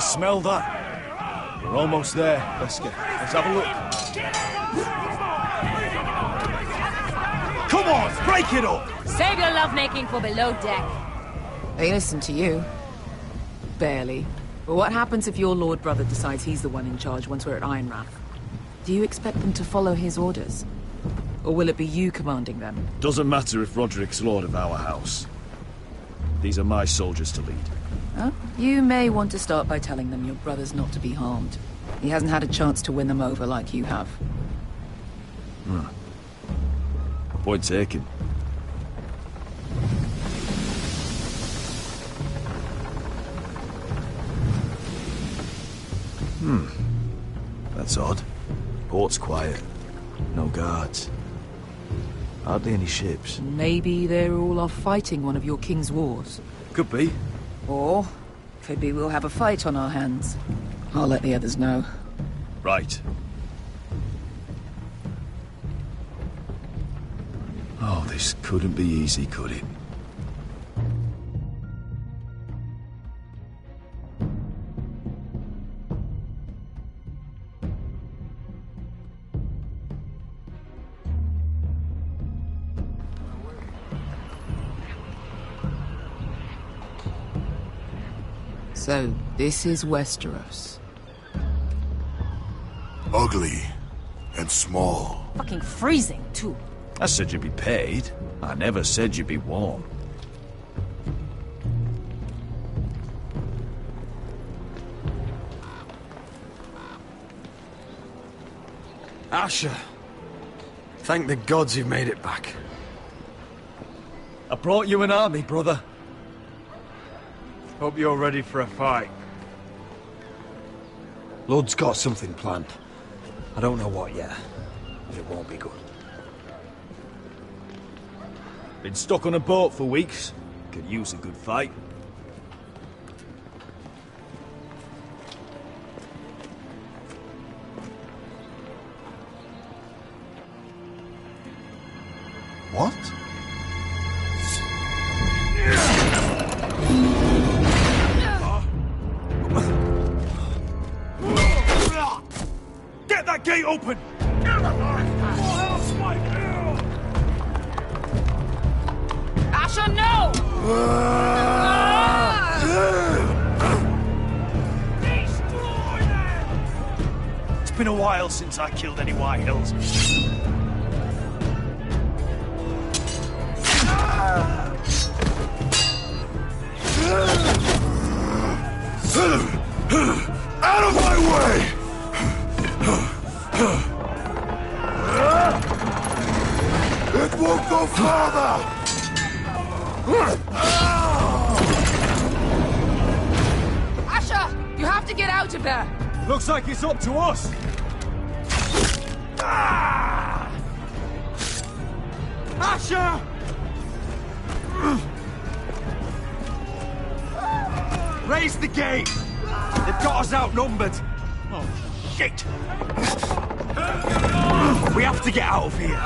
smell that? We're almost there, Wesker. Let's have a look. Come on, break it up! Save your lovemaking for below deck. They listen to you. Barely. But what happens if your Lord Brother decides he's the one in charge once we're at Ironrath? Do you expect them to follow his orders? Or will it be you commanding them? Doesn't matter if Roderick's lord of our house. These are my soldiers to lead. Well, you may want to start by telling them your brother's not to be harmed. He hasn't had a chance to win them over like you have. Point taken. That's odd. Port's quiet. No guards. Hardly any ships. Maybe they're all off fighting one of your king's wars. Could be. Or could be we'll have a fight on our hands. I'll let the others know. Right. Oh, this couldn't be easy, could it? So, this is Westeros. Ugly and small. Fucking freezing, too. I said you'd be paid. I never said you'd be warm. Asher. Thank the gods you've made it back. I brought you an army, brother. Hope you're ready for a fight. Lord's got something planned. I don't know what yet, but it won't be good. Been stuck on a boat for weeks. Could use a good fight. What? Get that gate open! Asher, no! It's been a while since I killed any whitehills. Out of my way! It won't go farther! Asher! You have to get out of there! Looks like it's up to us. Asher! Raise the gate! They've got us outnumbered. Oh, shit! We have to get out of here.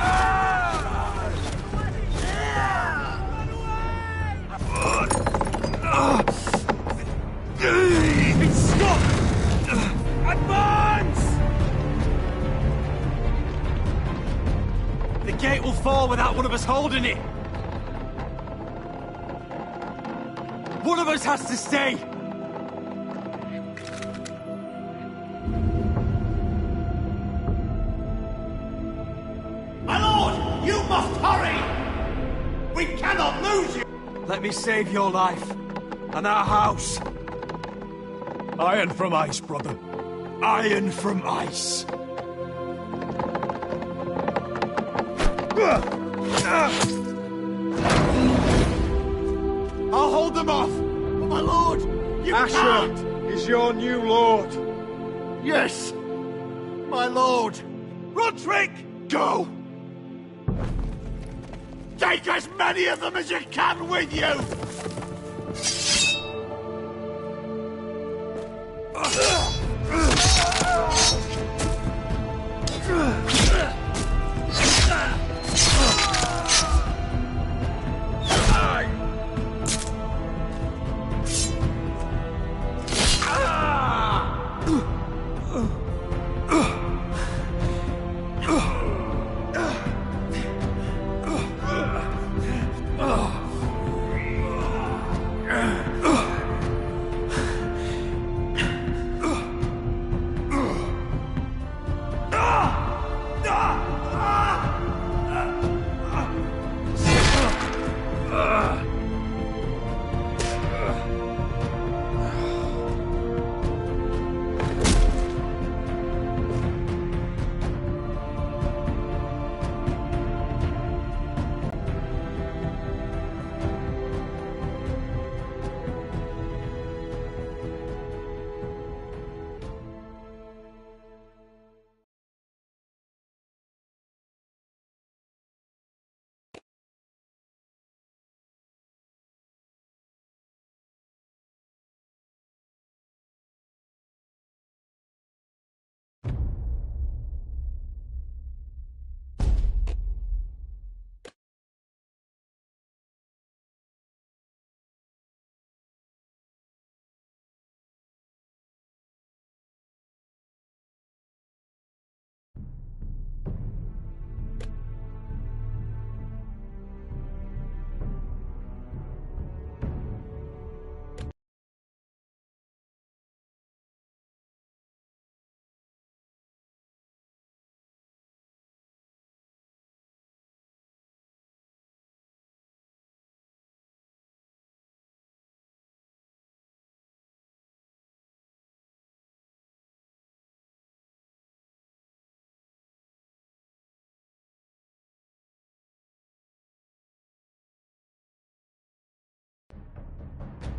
It's stuck! Advance! The gate will fall without one of us holding it. One of us has to stay. My lord, you must hurry! We cannot lose you! Let me save your life and our house. Iron from ice, brother. Iron from ice. I'll hold them off. But my lord, you Asher can't! is your new lord. Yes, my lord. Roderick, go. Take as many of them as you can with you!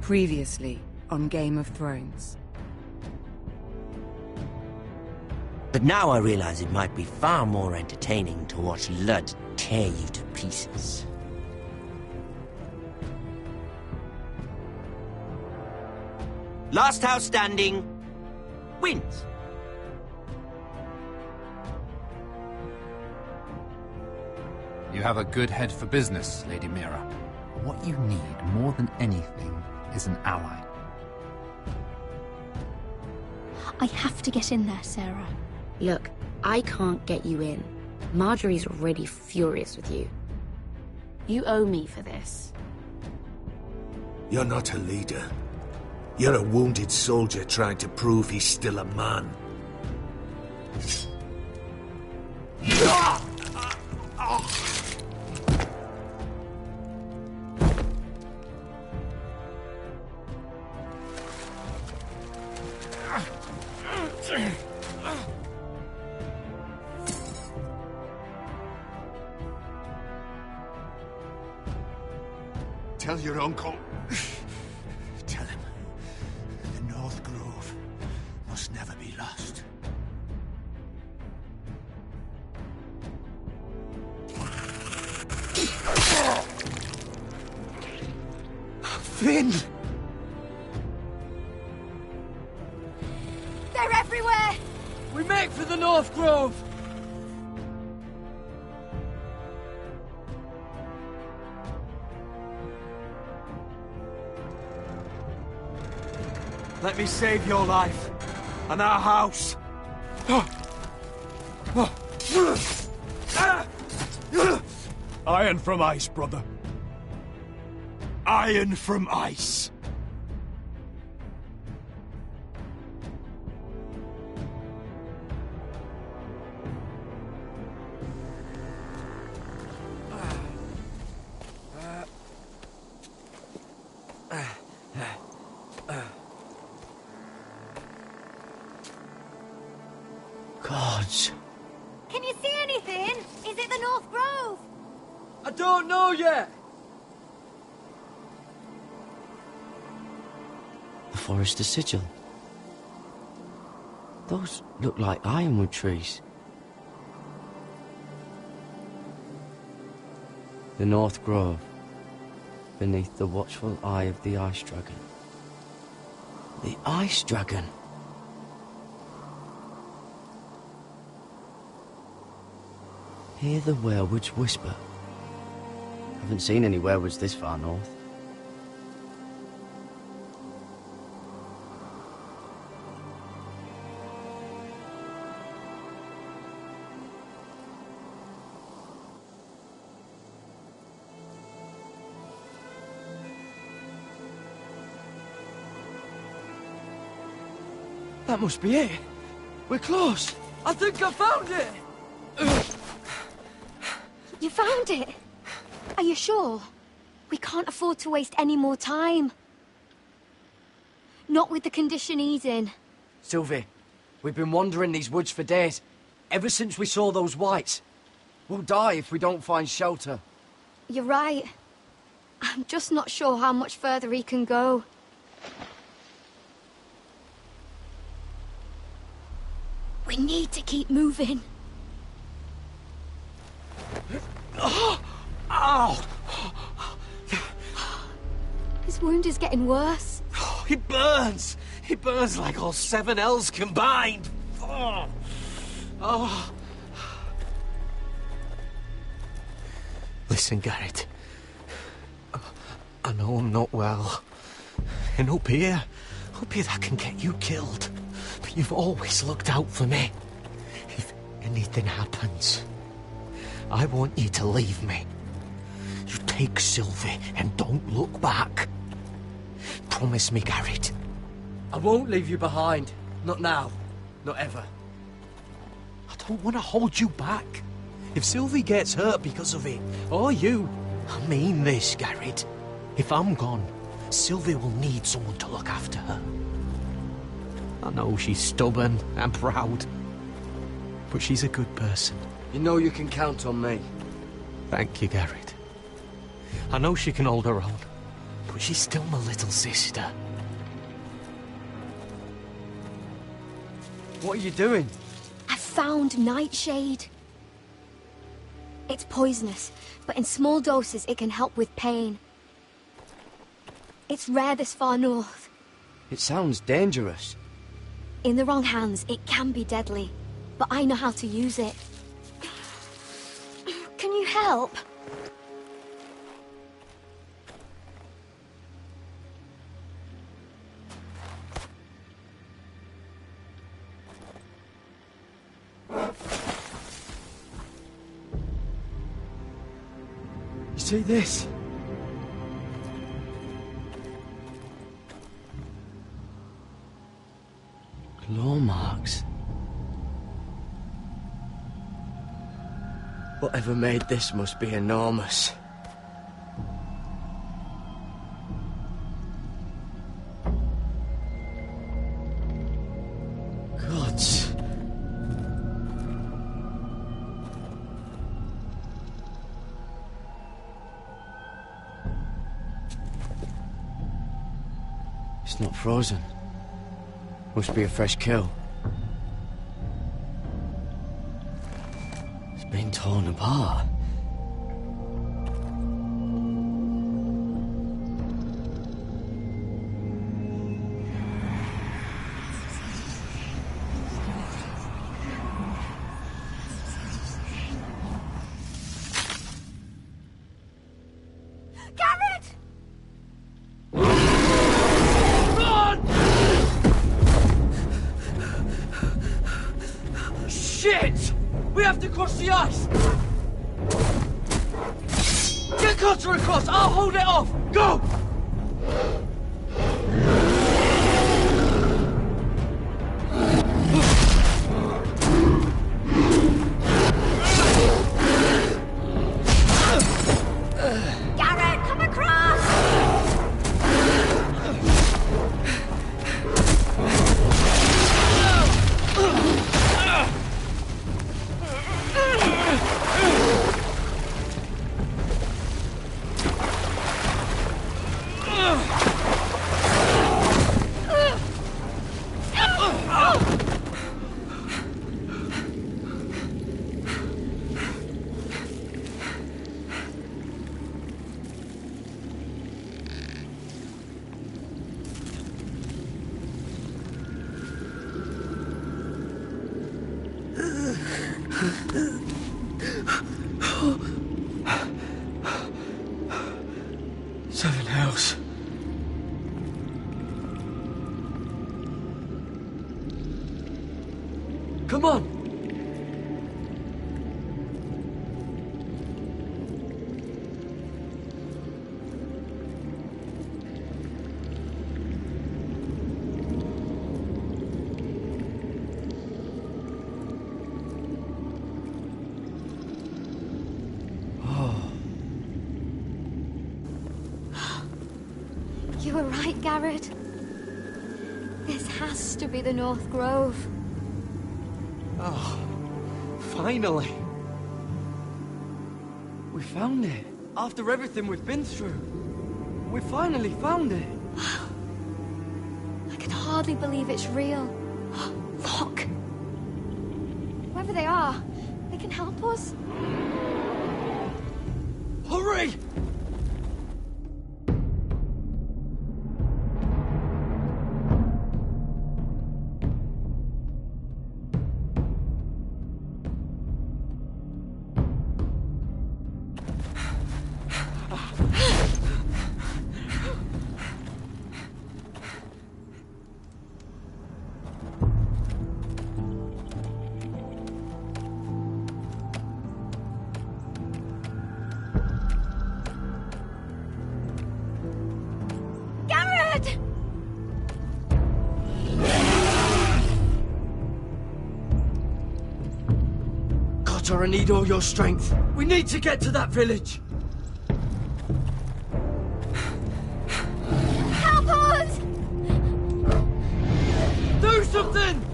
Previously on Game of Thrones. But now I realize it might be far more entertaining to watch Ludd tear you to pieces. Last house standing wins. You have a good head for business, Lady Mira. What you need more than anything is an ally. I have to get in there, Sarah. Look, I can't get you in. Marjorie's already furious with you. You owe me for this. You're not a leader. You're a wounded soldier trying to prove he's still a man. Tell your uncle. Tell him the North Grove must never be lost. Finn! They're everywhere! We make for the North Grove! Let me save your life and our house. Iron from ice, brother. Iron from ice. Gods. Can you see anything? Is it the North Grove? I don't know yet! The Forester Sigil. Those look like ironwood trees. The North Grove, beneath the watchful eye of the Ice Dragon. The Ice Dragon! Hear the werewoods whisper. Haven't seen any werewoods this far north. That must be it. We're close. I think I found it! You found it? Are you sure? We can't afford to waste any more time. Not with the condition he's in. Sylvie, we've been wandering these woods for days. Ever since we saw those whites. We'll die if we don't find shelter. You're right. I'm just not sure how much further he can go. We need to keep moving. Ow! His wound is getting worse. He burns! He burns like all 7 L's combined! Oh. Listen, Garrett. I know I'm not well. And up here that can get you killed. But you've always looked out for me. If anything happens, I want you to leave me. You take Sylvie and don't look back. Promise me, Garrett. I won't leave you behind. Not now. Not ever. I don't want to hold you back. If Sylvie gets hurt because of it, or you, I mean this, Garrett. If I'm gone, Sylvie will need someone to look after her. I know she's stubborn and proud, but she's a good person. You know you can count on me. Thank you, Garrett. I know she can hold her own. but she's still my little sister. What are you doing? I found nightshade. It's poisonous, but in small doses it can help with pain. It's rare this far north. It sounds dangerous. In the wrong hands, it can be deadly, but I know how to use it. Can you help? You see this? Claw marks. Whatever made this must be enormous. Gods. It's not frozen. Must be a fresh kill. It's been torn apart. Shit! We have to cross the ice! Get Cutter across! I'll hold it off! Go! Garrett, come across! Seven Hells. Come on! You were right, Garrett. This has to be the North Grove. Oh, finally! We found it. After everything we've been through. We finally found it. I can hardly believe it's real. Look! Whoever they are, they can help us. Hurry! I need all your strength. We need to get to that village. Help us! Do something!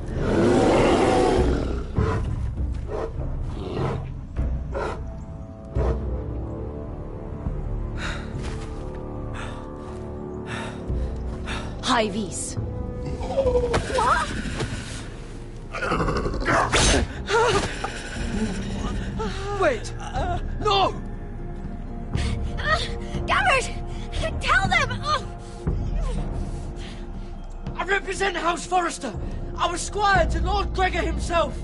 High vis. What? Wait! No! Garrett! Tell them! I represent House Forrester, our squire to Lord Gregor himself.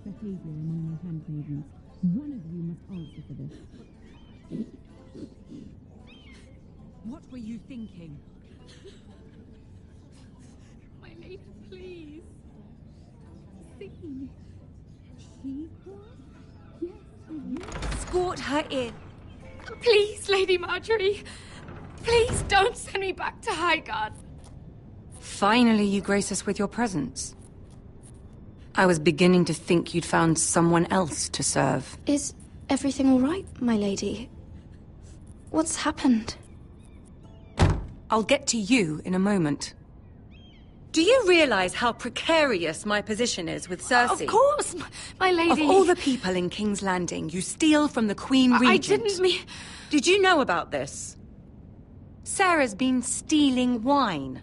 behavior among my handmaidens. One of you must answer for this. What were you thinking? My lady, please. See. She was? Yes. Escort her in. Please, Lady Marjorie. Please don't send me back to Highgarden. Finally, you grace us with your presence. I was beginning to think you'd found someone else to serve. Is everything all right, my lady? What's happened? I'll get to you in a moment. Do you realize how precarious my position is with Cersei? Of course, my lady. Of all the people in King's Landing, you steal from the Queen Regent. I didn't mean... Did you know about this? Sarah's been stealing wine.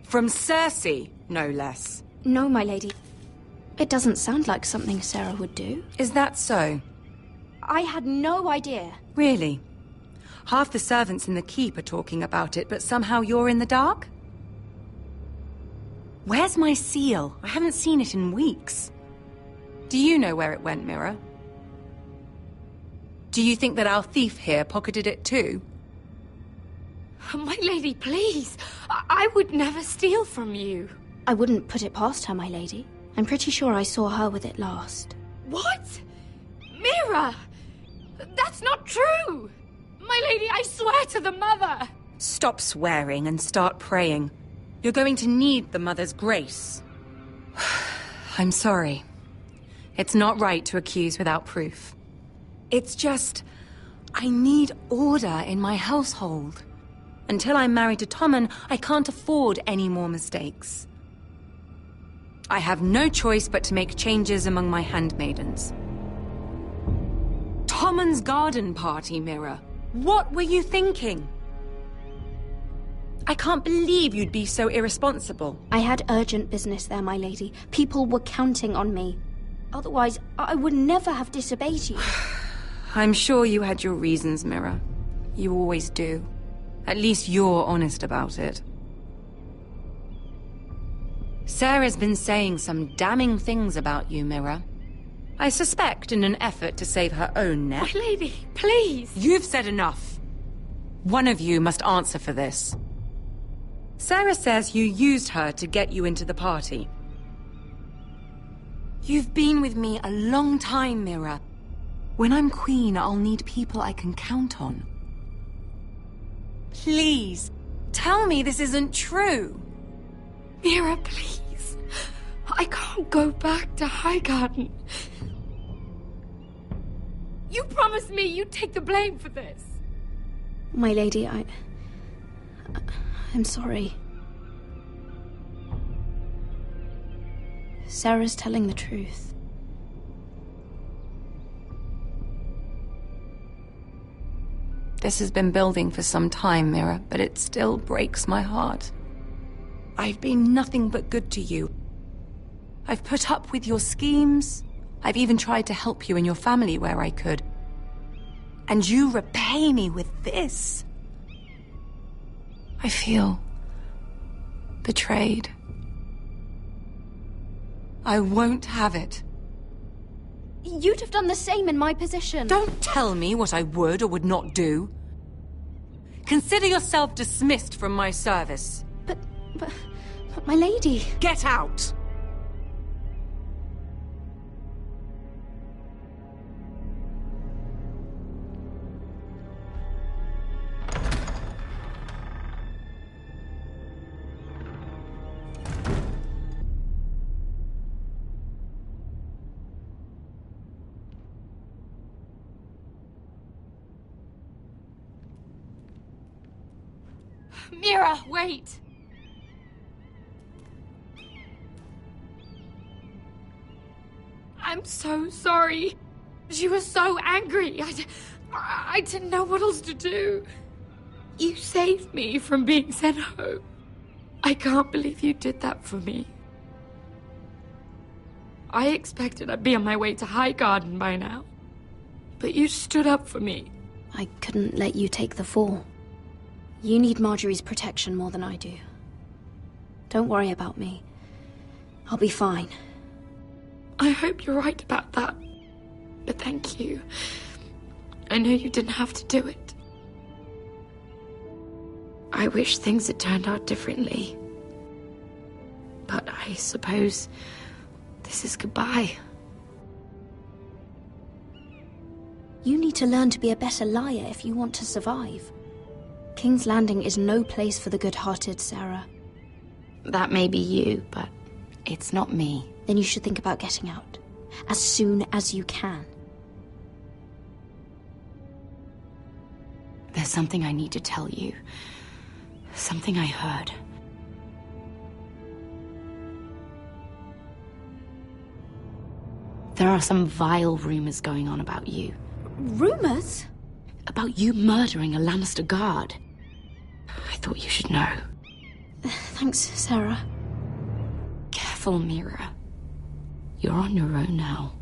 From Cersei, no less. No, my lady. It doesn't sound like something Sarah would do. Is that so? I had no idea. Really? Half the servants in the keep are talking about it, but somehow you're in the dark? Where's my seal? I haven't seen it in weeks. Do you know where it went, Mira? Do you think that our thief here pocketed it too? My lady, please. I would never steal from you. I wouldn't put it past her, my lady. I'm pretty sure I saw her with it last. What? Mira! That's not true! My lady, I swear to the mother! Stop swearing and start praying. You're going to need the mother's grace. I'm sorry. It's not right to accuse without proof. It's just... I need order in my household. Until I'm married to Tommen, I can't afford any more mistakes. I have no choice but to make changes among my handmaidens. Tommen's garden party, Mira. What were you thinking? I can't believe you'd be so irresponsible. I had urgent business there, my lady. People were counting on me. Otherwise, I would never have disobeyed you. I'm sure you had your reasons, Mira. You always do. At least you're honest about it. Sarah's been saying some damning things about you, Mira. I suspect in an effort to save her own neck. My lady, please! You've said enough. One of you must answer for this. Sarah says you used her to get you into the party. You've been with me a long time, Mira. When I'm queen, I'll need people I can count on. Please, tell me this isn't true. Mira, please. I can't go back to Highgarden. You promised me you'd take the blame for this. My lady, I'm sorry. Sarah's telling the truth. This has been building for some time, Mira, but it still breaks my heart. I've been nothing but good to you. I've put up with your schemes. I've even tried to help you and your family where I could. And you repay me with this. I feel betrayed. I won't have it. You'd have done the same in my position. Don't tell me what I would or would not do. Consider yourself dismissed from my service. But my lady... Get out! Mira, wait! I'm so sorry. She was so angry. I didn't know what else to do. You saved me from being sent home. I can't believe you did that for me. I expected I'd be on my way to Highgarden by now. But you stood up for me. I couldn't let you take the fall. You need Marjorie's protection more than I do. Don't worry about me. I'll be fine. I hope you're right about that. But thank you. I know you didn't have to do it. I wish things had turned out differently. But I suppose this is goodbye. You need to learn to be a better liar if you want to survive. King's Landing is no place for the good-hearted, Sarah. That may be you, but it's not me. Then you should think about getting out. As soon as you can. There's something I need to tell you. Something I heard. There are some vile rumors going on about you. Rumors? About you murdering a Lannister guard. I thought you should know. Thanks, Sarah. Careful, Mira. You're on your own now.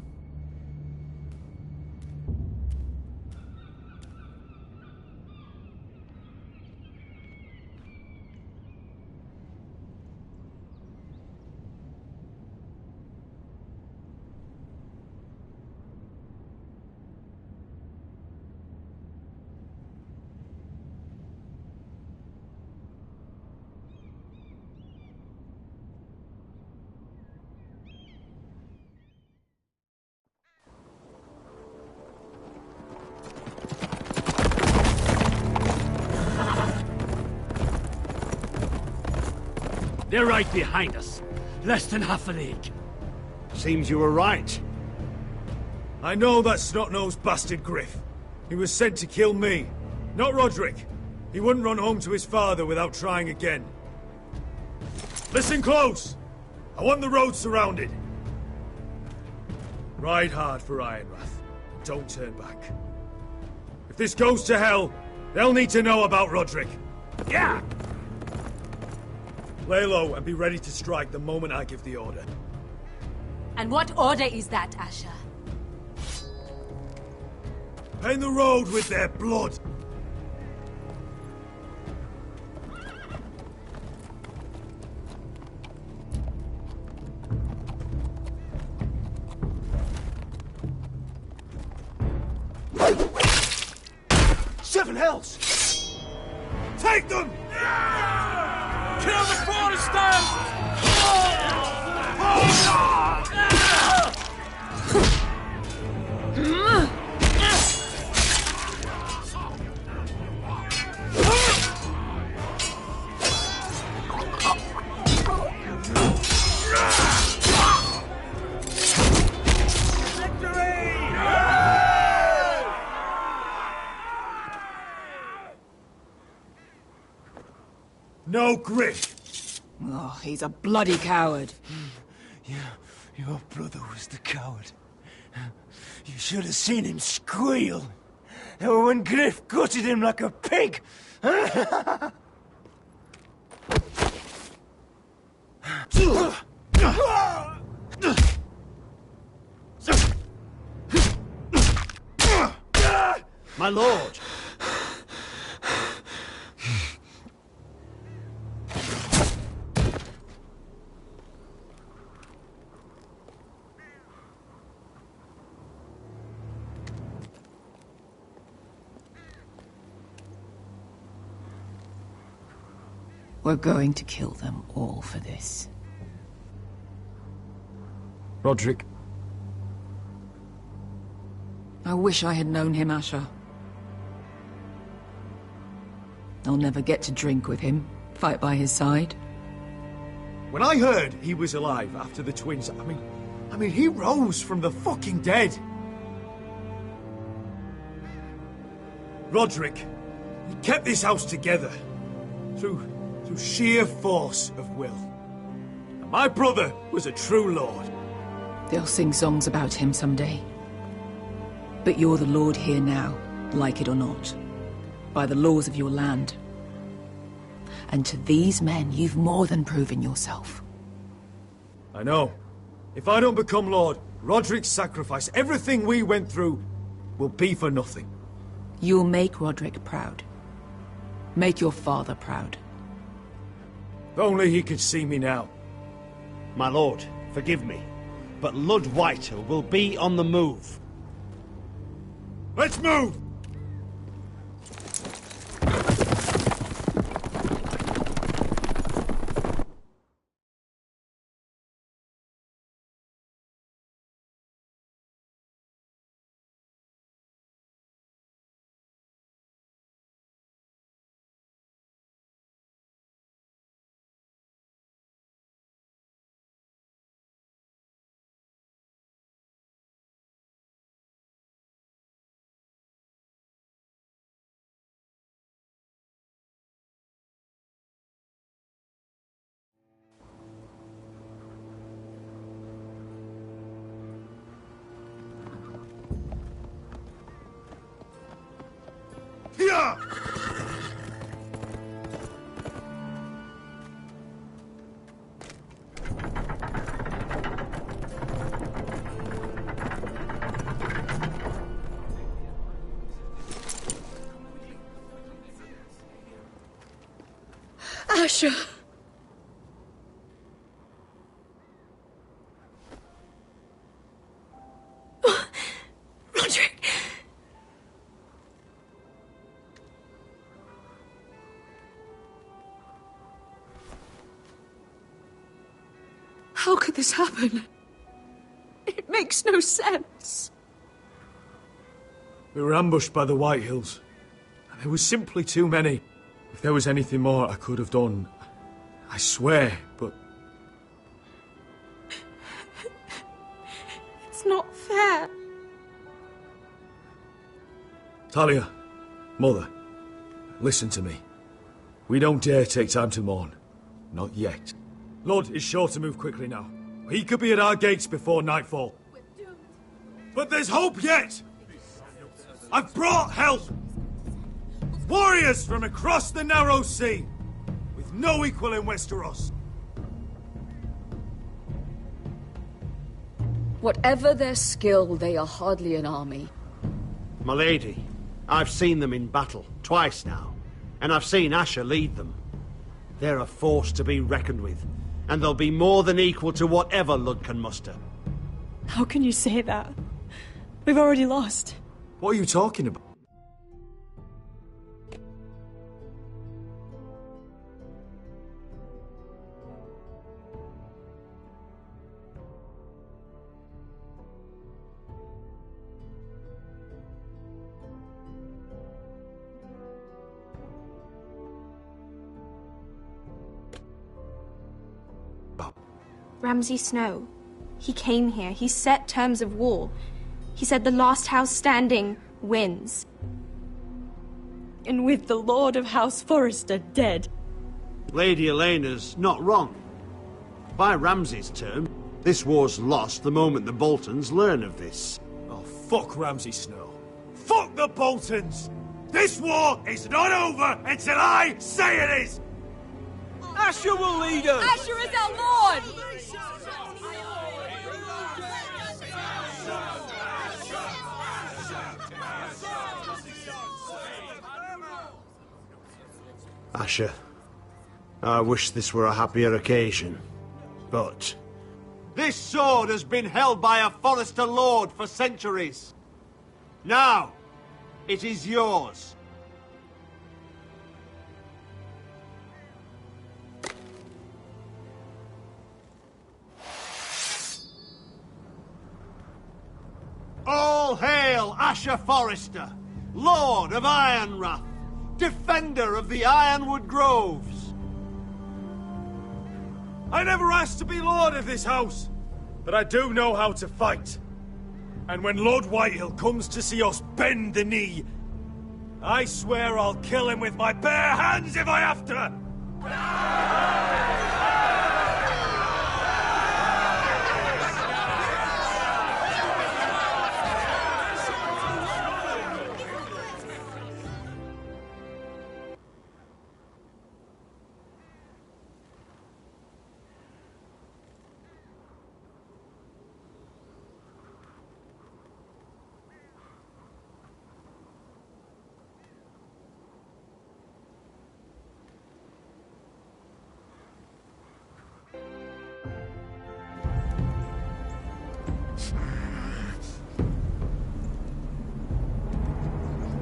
They're right behind us. Less than half a league. Seems you were right. I know that snot-nosed bastard Griff. He was sent to kill me, not Roderick. He wouldn't run home to his father without trying again. Listen close! I want the road surrounded. Ride hard for Ironrath. Don't turn back. If this goes to hell, they'll need to know about Roderick. Yeah! Lay low and be ready to strike the moment I give the order. And what order is that, Asher? Paint the road with their blood. Seven hells! Take them! Kill the foresters! No Griff! Oh, he's a bloody coward. Yeah, your brother was the coward. You should have seen him squeal. When Griff gutted him like a pig. My lord! We're going to kill them all for this. Roderick. I wish I had known him, Asher. I'll never get to drink with him, fight by his side. When I heard he was alive after the twins, I mean, he rose from the fucking dead. Roderick, he kept this house together through sheer force of will. And my brother was a true lord. They'll sing songs about him someday. But you're the lord here now, like it or not. By the laws of your land. And to these men, you've more than proven yourself. I know. If I don't become lord, Roderick's sacrifice, everything we went through, will be for nothing. You'll make Roderick proud. Make your father proud. If only he could see me now. My lord, forgive me, but Lud Whitehill will be on the move. Let's move! Yeah! Asher! Roderick! How could this happen? It makes no sense. We were ambushed by the Whitehills. There was simply too many. If there was anything more I could have done, I swear, but... It's not fair. Talia, Mother, listen to me. We don't dare take time to mourn. Not yet. Lord is sure to move quickly now. He could be at our gates before nightfall. But there's hope yet! I've brought help! Warriors from across the narrow sea, with no equal in Westeros. Whatever their skill, they are hardly an army. My lady, I've seen them in battle, twice now, and I've seen Asher lead them. They're a force to be reckoned with, and they'll be more than equal to whatever Lud can muster. How can you say that? We've already lost. What are you talking about? Ramsay Snow. He came here, he set terms of war. He said the last house standing wins. And with the Lord of House Forrester dead... Lady Elena's not wrong. By Ramsay's term, this war's lost the moment the Boltons learn of this. Oh, fuck Ramsay Snow. Fuck the Boltons! This war is not over until I say it is! Asher will lead us! Asher is our lord! Asher, I wish this were a happier occasion, but... This sword has been held by a Forrester Lord for centuries. Now, it is yours. All hail Asher Forrester, Lord of Ironrath, defender of the Ironwood Groves. I never asked to be lord of this house, but I do know how to fight. And when Lord Whitehill comes to see us bend the knee, I swear I'll kill him with my bare hands if I have to!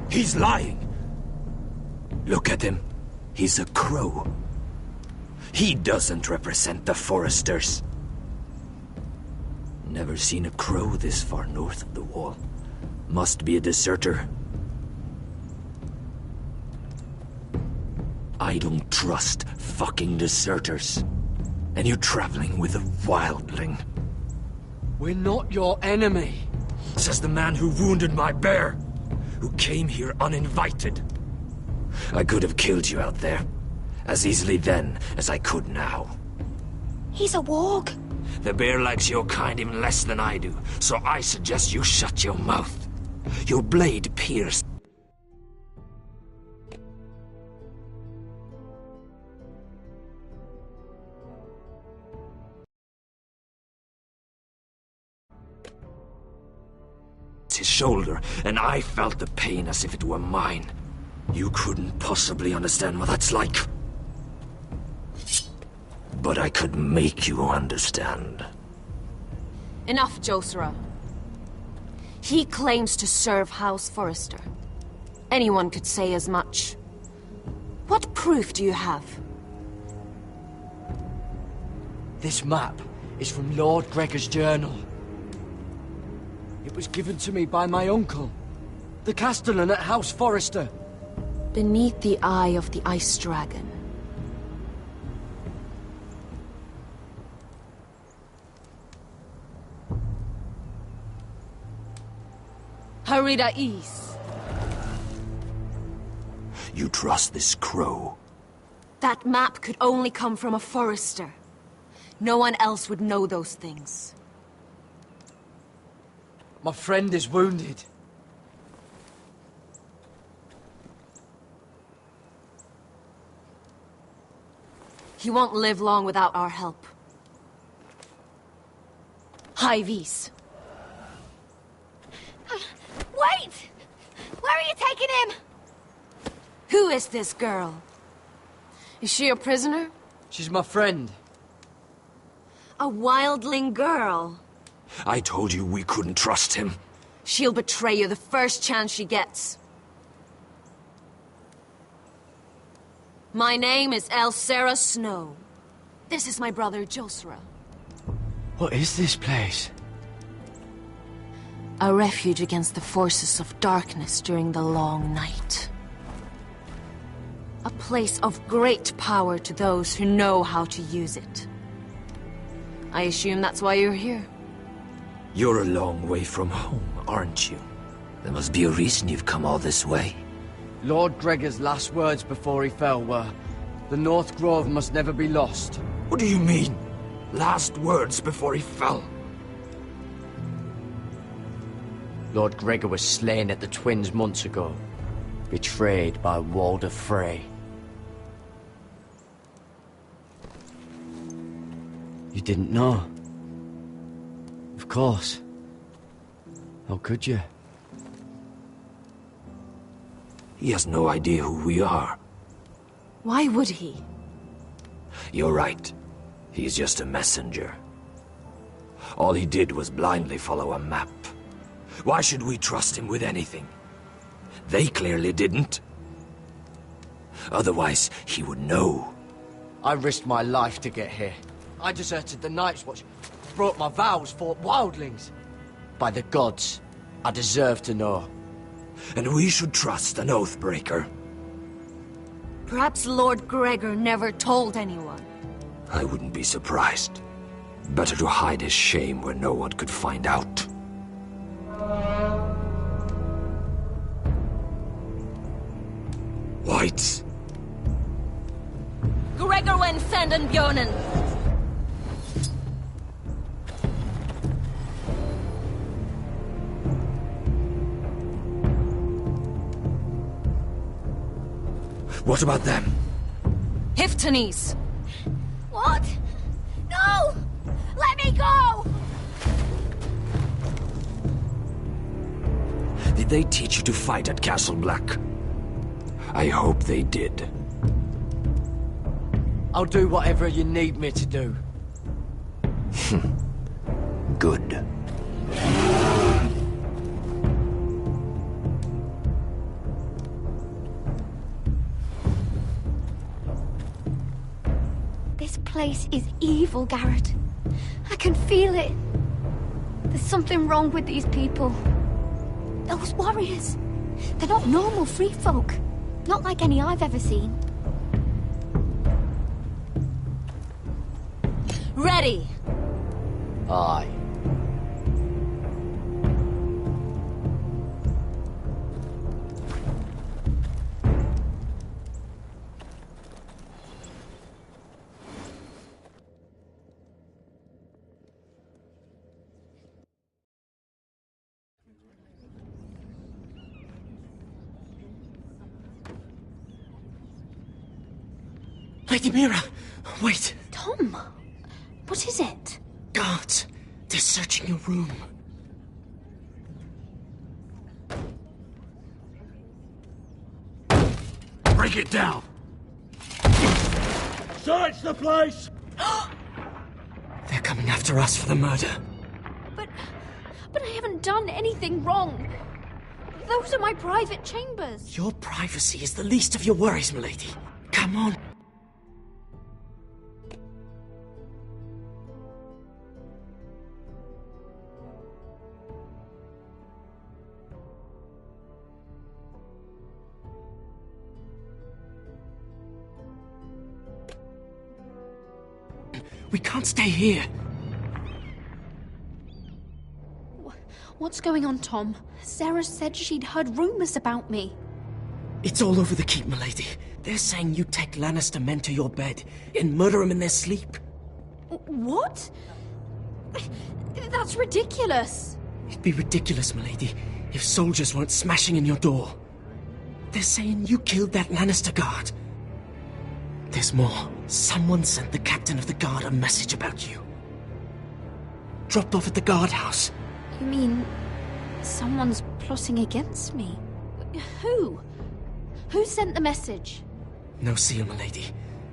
He's lying. Look at him. He's a crow. He doesn't represent the Foresters. Never seen a crow this far north of the wall. Must be a deserter. I don't trust fucking deserters. And you're traveling with a wildling. We're not your enemy. Says the man who wounded my bear. Who came here uninvited. I could have killed you out there. As easily then as I could now. He's a warg. The bear likes your kind even less than I do, so I suggest you shut your mouth. Your blade pierced. His shoulder, and I felt the pain as if it were mine. You couldn't possibly understand what that's like. But I could make you understand. Enough, Josera. He claims to serve House Forrester. Anyone could say as much. What proof do you have? This map is from Lord Gregor's journal. It was given to me by my uncle, the Castellan at House Forrester. Beneath the eye of the Ice Dragon. Harida East. You trust this crow? That map could only come from a Forrester. No one else would know those things. My friend is wounded. He won't live long without our help. High Vis. Wait! Where are you taking him? Who is this girl? Is she a prisoner? She's my friend. A wildling girl. I told you we couldn't trust him. She'll betray you the first chance she gets. My name is Elsera Snow. This is my brother, Josera. What is this place? A refuge against the forces of darkness during the long night. A place of great power to those who know how to use it. I assume that's why you're here. You're a long way from home, aren't you? There must be a reason you've come all this way. Lord Gregor's last words before he fell were, "The North Grove must never be lost." What do you mean? Last words before he fell? Lord Gregor was slain at the Twins months ago, betrayed by Walder Frey. You didn't know? Of course. How could you? He has no idea who we are. Why would he? You're right. He's just a messenger. All he did was blindly follow a map. Why should we trust him with anything? They clearly didn't. Otherwise, he would know. I risked my life to get here. I deserted the Night's Watch, broke my vows, fought wildlings. By the gods, I deserve to know. And we should trust an Oathbreaker. Perhaps Lord Gregor never told anyone. I wouldn't be surprised. Better to hide his shame where no one could find out. Whites. Gregor went senden Björnen. What about them? Hiftanes. What? No! Let me go! Did they teach you to fight at Castle Black? I hope they did. I'll do whatever you need me to do. Good. This place is evil, Garrett. I can feel it. There's something wrong with these people. Those warriors. They're not normal free folk. Not like any I've ever seen. Ready! Aye. Lady Mira, wait. Tom, what is it? Guards, they're searching your room. Break it down! Search the place! They're coming after us for the murder. But I haven't done anything wrong. Those are my private chambers. Your privacy is the least of your worries, milady. Come on. We can't stay here. What's going on, Tom? Sarah said she'd heard rumors about me. It's all over the keep, milady. They're saying you take Lannister men to your bed and murder them in their sleep. What? That's ridiculous. It'd be ridiculous, milady, if soldiers weren't smashing in your door. They're saying you killed that Lannister guard. There's more. Someone sent the captain of the guard a message about you. Dropped off at the guardhouse. You mean someone's plotting against me? Who? Who sent the message? No seal, milady.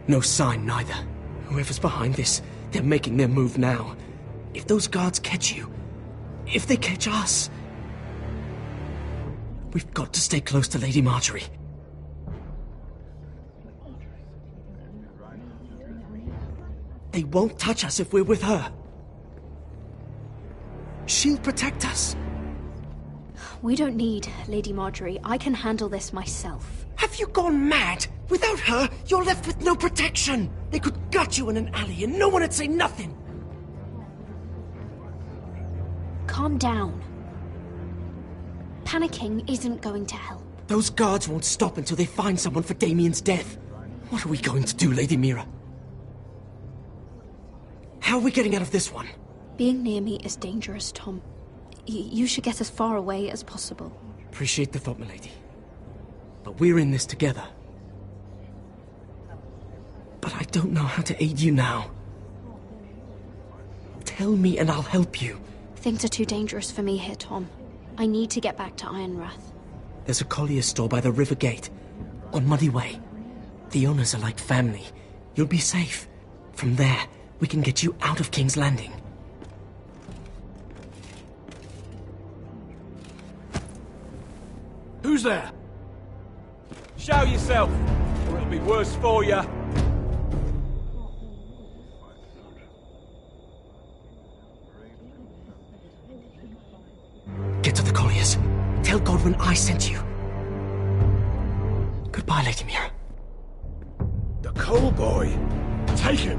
No sign, neither. Whoever's behind this, they're making their move now. If those guards catch you, if they catch us, we've got to stay close to Lady Marjorie. They won't touch us if we're with her. She'll protect us. We don't need Lady Marjorie. I can handle this myself. Have you gone mad? Without her, you're left with no protection. They could gut you in an alley and no one would say nothing. calm down. Panicking isn't going to help. Those guards won't stop until they find someone for Damien's death. What are we going to do, Lady Mira? How are we getting out of this one? Being near me is dangerous, Tom. You should get as far away as possible. Appreciate the thought, milady. But we're in this together. But I don't know how to aid you now. Tell me and I'll help you. Things are too dangerous for me here, Tom. I need to get back to Ironrath. There's a collier's store by the river gate, on Muddy Way. The owners are like family. You'll be safe. From there, we can get you out of King's Landing. Who's there? Show yourself, or it'll be worse for you. Get to the colliers. Tell Godwin I sent you. Goodbye, Lady Mira. The coal boy. Take him.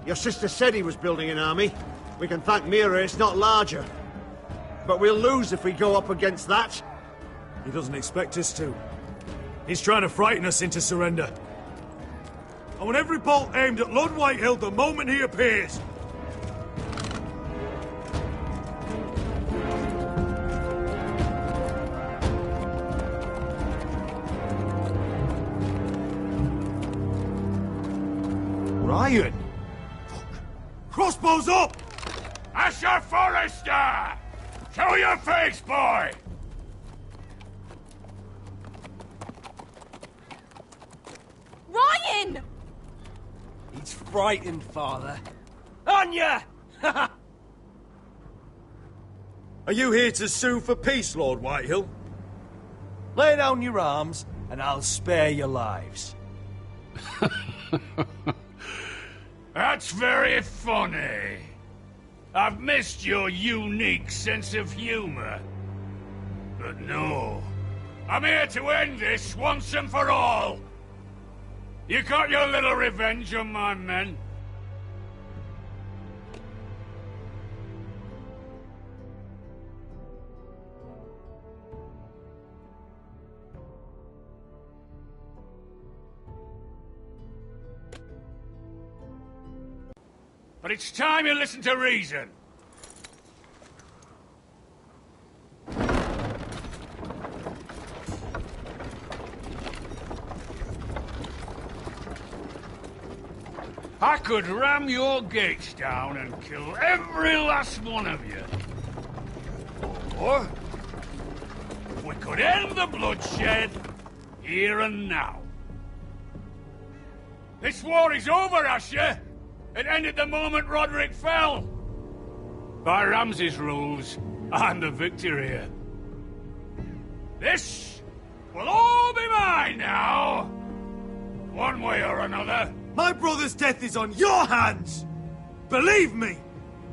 Your sister said he was building an army. We can thank Mira it's not larger. But we'll lose if we go up against that. He doesn't expect us to. He's trying to frighten us into surrender. I want every bolt aimed at Lord Whitehill the moment he appears. Ryan! Crossbows up! Asher Forrester! Show your face, boy! Ryan! He's frightened, Father. Anya! Are you here to sue for peace, Lord Whitehill? Lay down your arms, and I'll spare your lives. That's very funny. I've missed your unique sense of humor. But no, I'm here to end this once and for all. You got your little revenge on my men. But it's time you listen to reason. I could ram your gates down and kill every last one of you. Or we could end the bloodshed here and now. This war is over, Asher. It ended the moment Roderick fell. By Ramsay's rules, I'm the victor here. This will all be mine now. One way or another. My brother's death is on your hands! Believe me,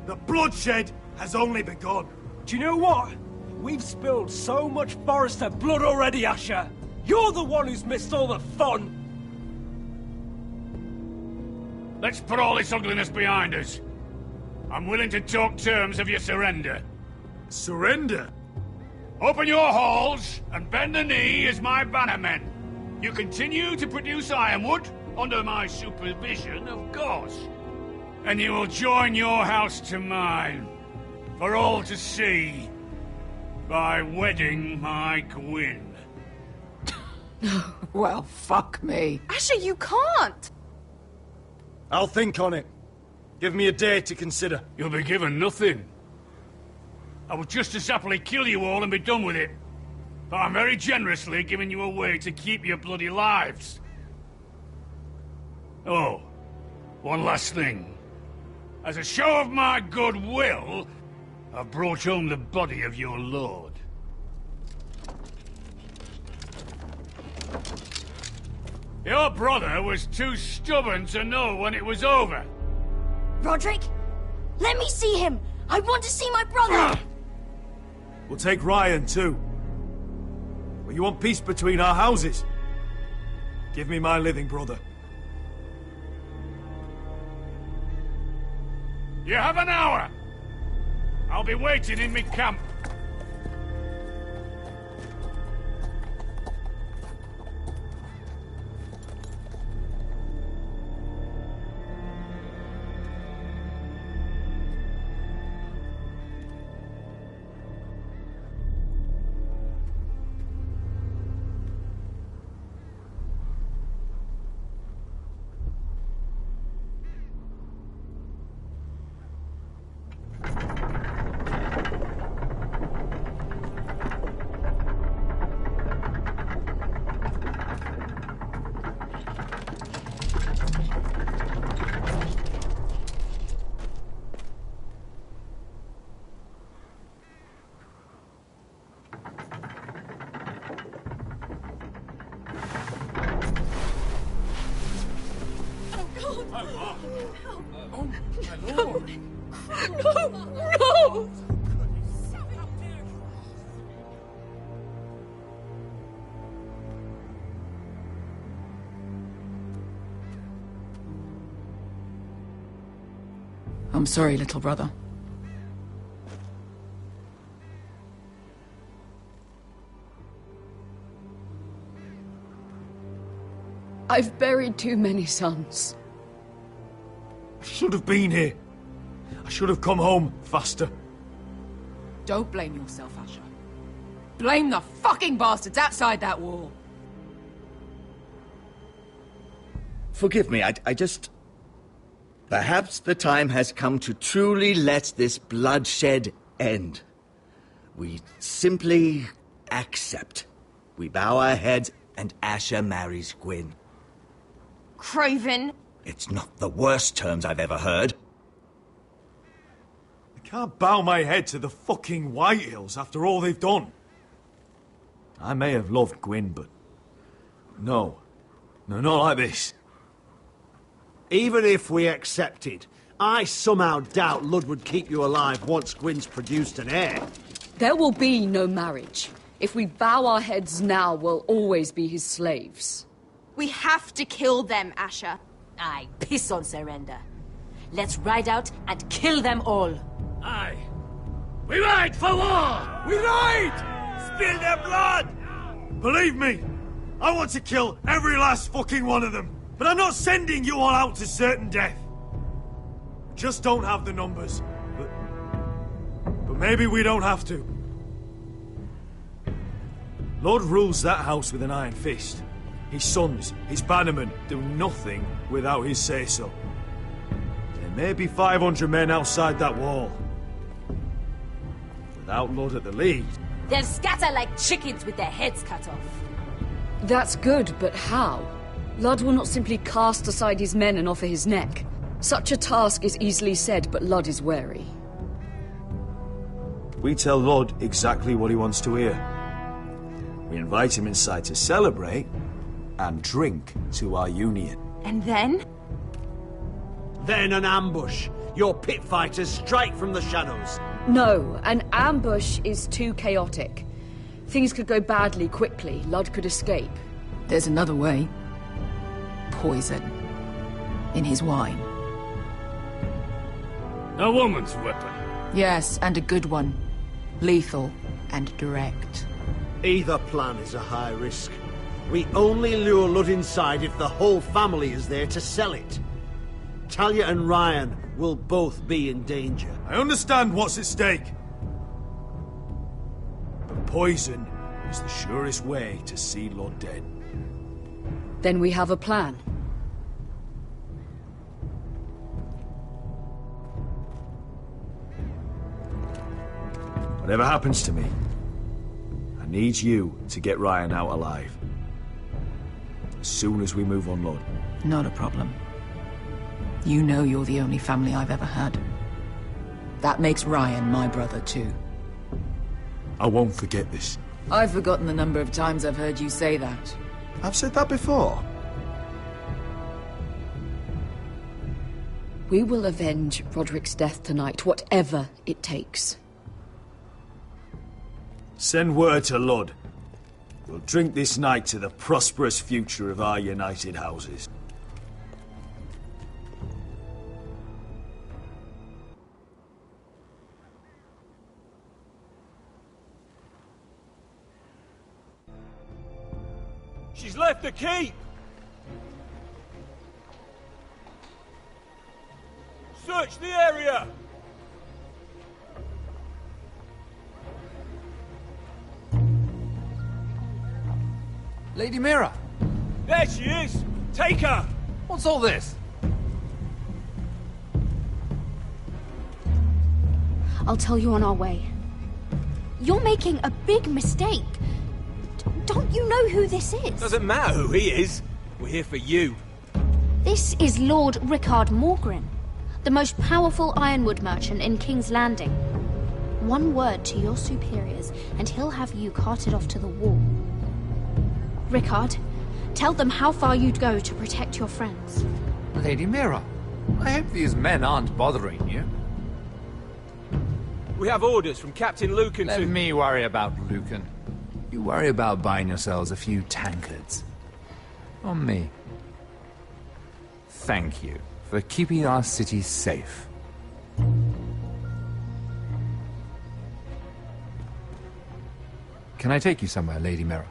the bloodshed has only begun. Do you know what? We've spilled so much Forrester blood already, Asher. You're the one who's missed all the fun. Let's put all this ugliness behind us. I'm willing to talk terms of your surrender. Surrender? Open your halls and bend the knee as my bannermen. You continue to produce ironwood, under my supervision, of course. And you will join your house to mine, for all to see, by wedding my Gwyn. Well, fuck me. Asher, you can't! I'll think on it. Give me a day to consider. You'll be given nothing. I would just as happily kill you all and be done with it. But I'm very generously giving you a way to keep your bloody lives. Oh, one last thing. As a show of my goodwill, I've brought home the body of your lord. Your brother was too stubborn to know when it was over. Roderick, let me see him! I want to see my brother! We'll take Ryan, too. But you want peace between our houses? Give me my living brother. You have an hour! I'll be waiting in me camp. No! I'm sorry, little brother. I've buried too many sons. I should have been here. I should have come home faster. Don't blame yourself, Asher. Blame the fucking bastards outside that wall. Forgive me, I just... Perhaps the time has come to truly let this bloodshed end. We simply accept. We bow our heads and Asher marries Gwyn. Craven! It's not the worst terms I've ever heard. I can't bow my head to the fucking whitehills after all they've done. I may have loved Gwyn, but... No, not like this. Even if we accepted, I somehow doubt Ludd would keep you alive once Gwyn's produced an heir. There will be no marriage. If we bow our heads now, we'll always be his slaves. We have to kill them, Asher. Aye, piss on surrender. Let's ride out and kill them all. Aye. We ride for war! We ride! Spill their blood! Believe me, I want to kill every last fucking one of them. But I'm not sending you all out to certain death. Just don't have the numbers. But maybe we don't have to. Lord rules that house with an iron fist. His sons, his bannermen, do nothing without his say-so. There may be 500 men outside that wall. Without Lord at the lead... They'll scatter like chickens with their heads cut off. That's good, but how? Ludd will not simply cast aside his men and offer his neck. Such a task is easily said, but Ludd is wary. We tell Ludd exactly what he wants to hear. We invite him inside to celebrate and drink to our union. And then? Then an ambush. Your pit fighters strike from the shadows. No, an ambush is too chaotic. Things could go badly quickly. Ludd could escape. There's another way. Poison. In his wine. A woman's weapon. Yes, and a good one. Lethal and direct. Either plan is a high risk. We only lure Lud inside if the whole family is there to sell it. Talia and Ryan will both be in danger. I understand what's at stake. But poison is the surest way to see Lud dead. Then we have a plan. Whatever happens to me, I need you to get Ryan out alive. As soon as we move on Lud. Not a problem. You know you're the only family I've ever had. That makes Ryan my brother too. I won't forget this. I've forgotten the number of times I've heard you say that. I've said that before. We will avenge Roderick's death tonight, whatever it takes. Send word to Lud. We'll drink this night to the prosperous future of our united houses. She's left the keep! Search the area! Lady Mira! There she is! Take her! What's all this? I'll tell you on our way. You're making a big mistake. Don't you know who this is? Doesn't matter who he is. We're here for you. This is Lord Rickard Morgren, the most powerful ironwood merchant in King's Landing. One word to your superiors, and he'll have you carted off to the wall. Rickard, tell them how far you'd go to protect your friends. Lady Mira, I hope these men aren't bothering you. We have orders from Captain Lucan Let me worry about Lucan. You worry about buying yourselves a few tankards. On me. Thank you for keeping our city safe. Can I take you somewhere, Lady Mira?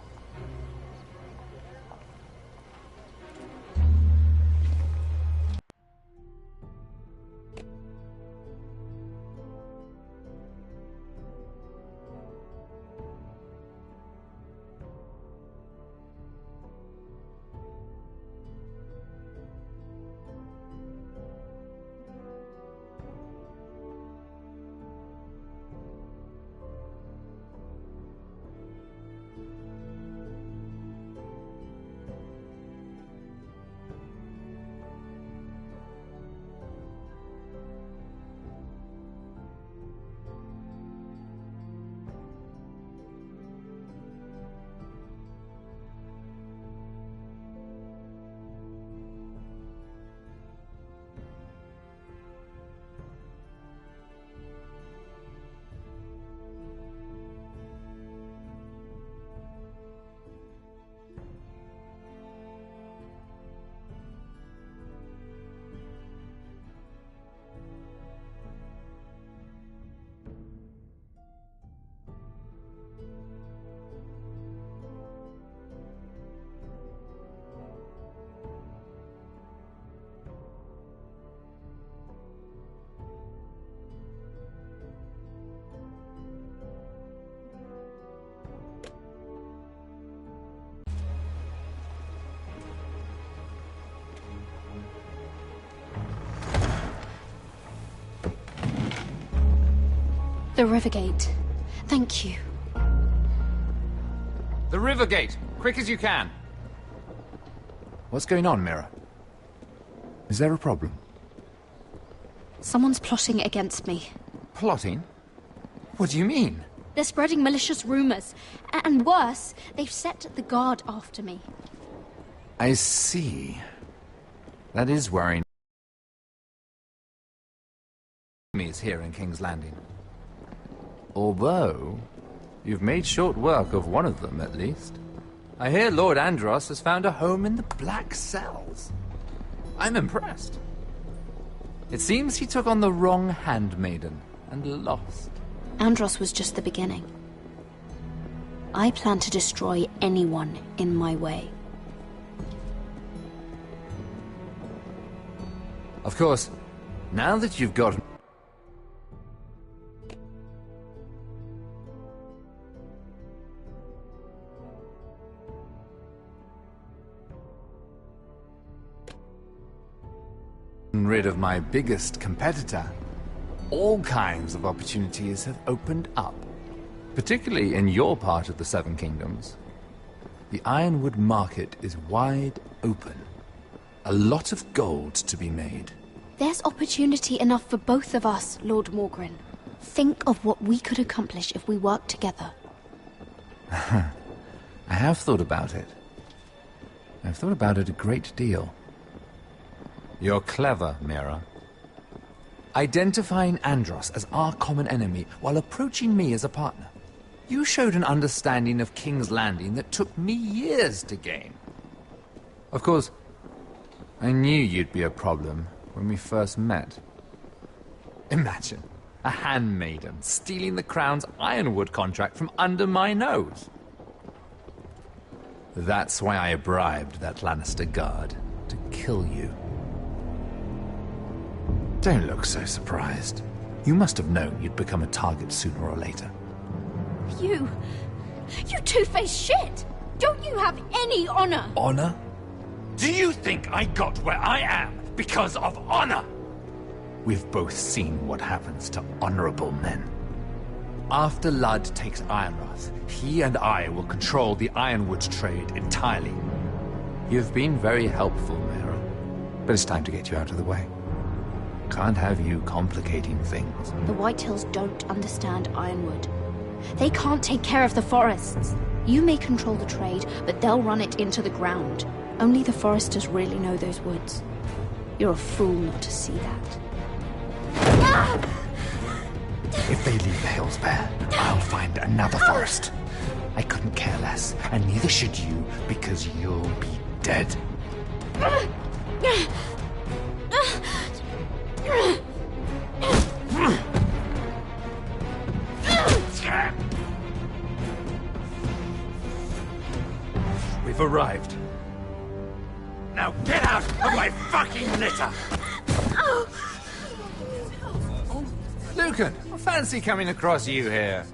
The Rivergate. Thank you. The river gate! Quick as you can! What's going on, Mira? Is there a problem? Someone's plotting against me. Plotting? What do you mean? They're spreading malicious rumors. And worse, they've set the guard after me. I see. That is worrying. Enemies here in King's Landing. Although, you've made short work of one of them, at least. I hear Lord Andros has found a home in the Black Cells. I'm impressed. It seems he took on the wrong handmaiden and lost. Andros was just the beginning. I plan to destroy anyone in my way. Of course, now that you've got... rid of my biggest competitor, all kinds of opportunities have opened up. Particularly in your part of the Seven Kingdoms. The ironwood market is wide open. A lot of gold to be made. There's opportunity enough for both of us, Lord Morgren. Think of what we could accomplish if we worked together. I have thought about it. I've thought about it a great deal. You're clever, Mira. Identifying Andros as our common enemy while approaching me as a partner. You showed an understanding of King's Landing that took me years to gain. Of course, I knew you'd be a problem when we first met. Imagine, a handmaiden stealing the Crown's ironwood contract from under my nose. That's why I bribed that Lannister guard to kill you. Don't look so surprised. You must have known you'd become a target sooner or later. You two-faced shit! Don't you have any honor? Honor? Do you think I got where I am because of honor? We've both seen what happens to honorable men. After Ludd takes Ironrath, he and I will control the ironwood trade entirely. You've been very helpful, Mira, but it's time to get you out of the way. Can't have you complicating things. The Whitehills don't understand ironwood. They can't take care of the forests. You may control the trade, but they'll run it into the ground. Only the foresters really know those woods. You're a fool not to see that. If they leave the hills bare, I'll find another forest. I couldn't care less, and neither should you, because you'll be dead. We've arrived. Now get out of my fucking litter! Lucan, fancy coming across you here.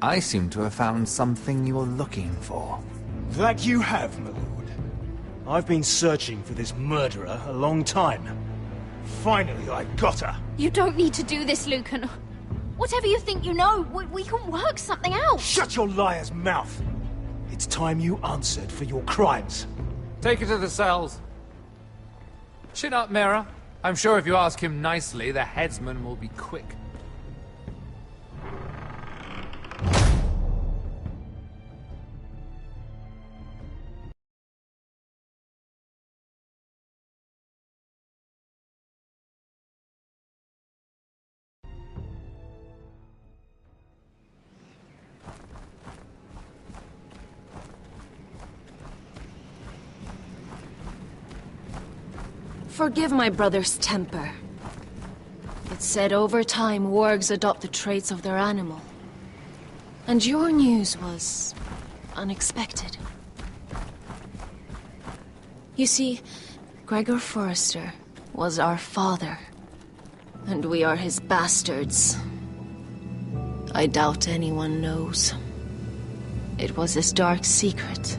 I seem to have found something you're looking for. That you have, my lord. I've been searching for this murderer a long time. Finally, I got her. You don't need to do this, Lucan. Whatever you think you know, we can work something out. Shut your liar's mouth. It's time you answered for your crimes. Take her to the cells. Chin up, Mira. I'm sure if you ask him nicely, the headsman will be quick. Forgive my brother's temper. It's said over time wargs adopt the traits of their animal. And your news was unexpected. You see, Gregor Forrester was our father, and we are his bastards. I doubt anyone knows. It was his dark secret,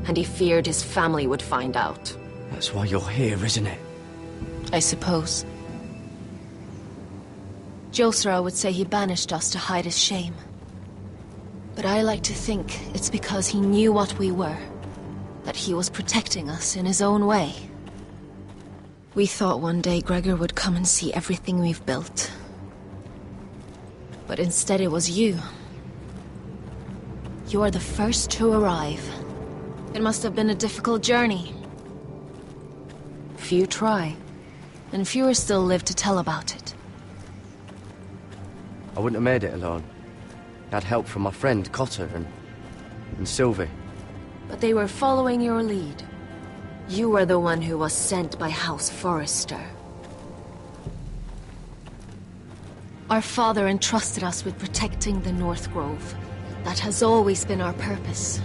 and he feared his family would find out. That's why you're here, isn't it? I suppose. Josra would say he banished us to hide his shame. But I like to think it's because he knew what we were, that he was protecting us in his own way. We thought one day Gregor would come and see everything we've built. But instead it was you. You are the first to arrive. It must have been a difficult journey. Few try, and fewer still live to tell about it. I wouldn't have made it alone. I had help from my friend Cotter and Sylvie. But they were following your lead. You were the one who was sent by House Forrester. Our father entrusted us with protecting the North Grove. That has always been our purpose.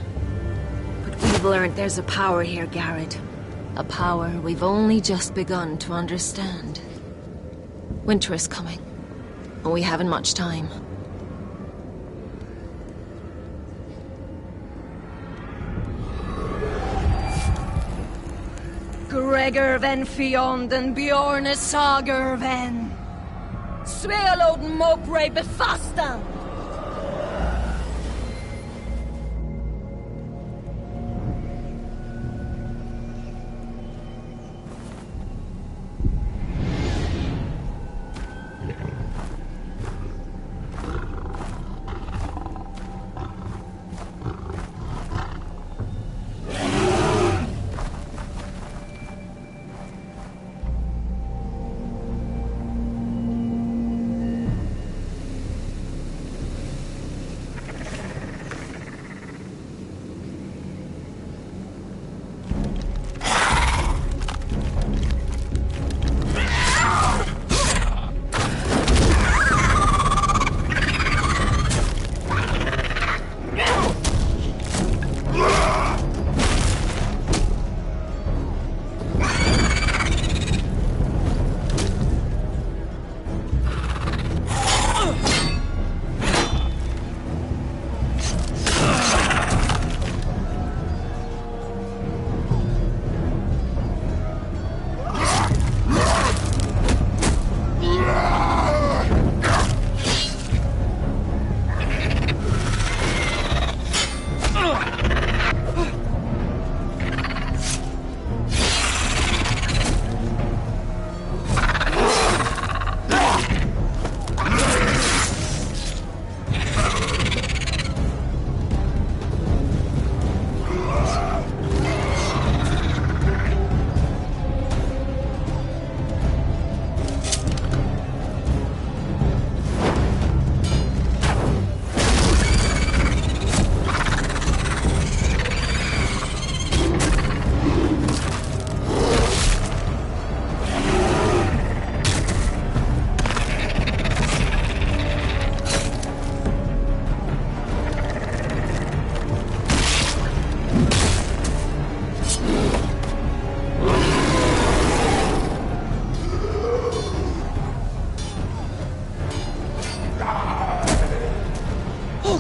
But we've learned there's a power here, Garrett. A power we've only just begun to understand. Winter is coming, and we haven't much time. Gregor ven Fionden Bjorne Sager ven. Svealoden Mopre befastan.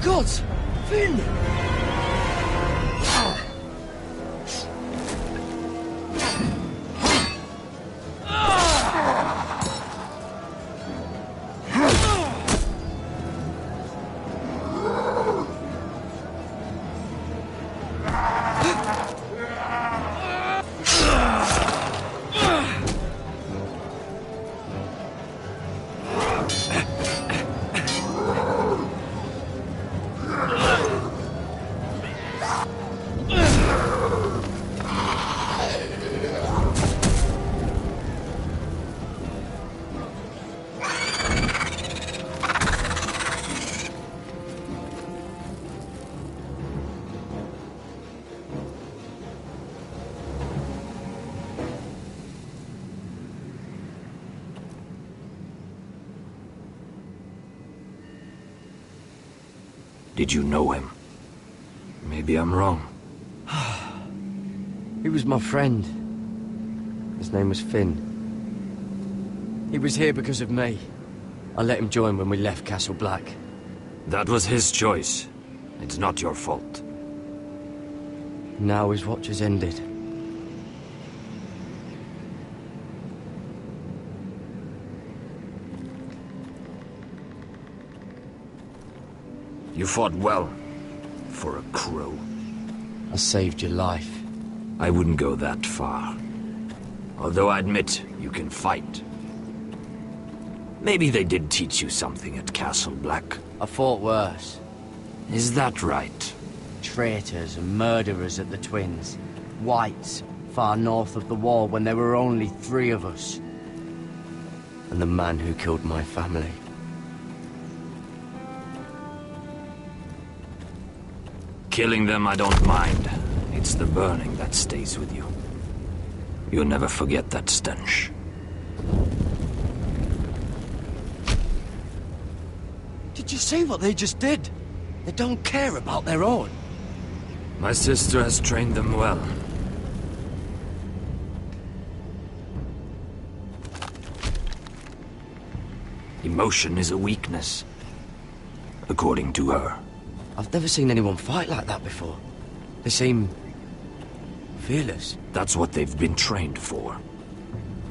gods! Finn! Did you know him? Maybe I'm wrong. He was my friend. His name was Finn. He was here because of me. I let him join when we left Castle Black. That was his choice. It's not your fault. Now his watch has ended. You fought well, for a crow. I saved your life. I wouldn't go that far. Although I admit, you can fight. Maybe they did teach you something at Castle Black. I fought worse. Is that right? Traitors and murderers at the Twins. Whites, far north of the wall when there were only 3 of us. And the man who killed my family. Killing them I don't mind. It's the burning that stays with you. You'll never forget that stench. Did you see what they just did? They don't care about their own. My sister has trained them well. Emotion is a weakness, according to her. I've never seen anyone fight like that before. They seem... fearless. That's what they've been trained for.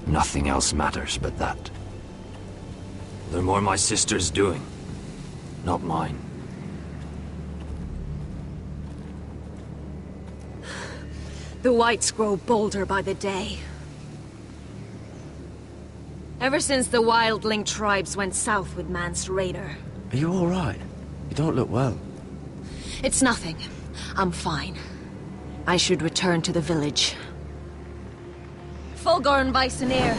Nothing else matters but that. They're more my sister's doing, not mine. The whites grow bolder by the day. Ever since the wildling tribes went south with Mance Raider. Are you all right? You don't look well. It's nothing. I'm fine. I should return to the village. Fulgor and Vysenir.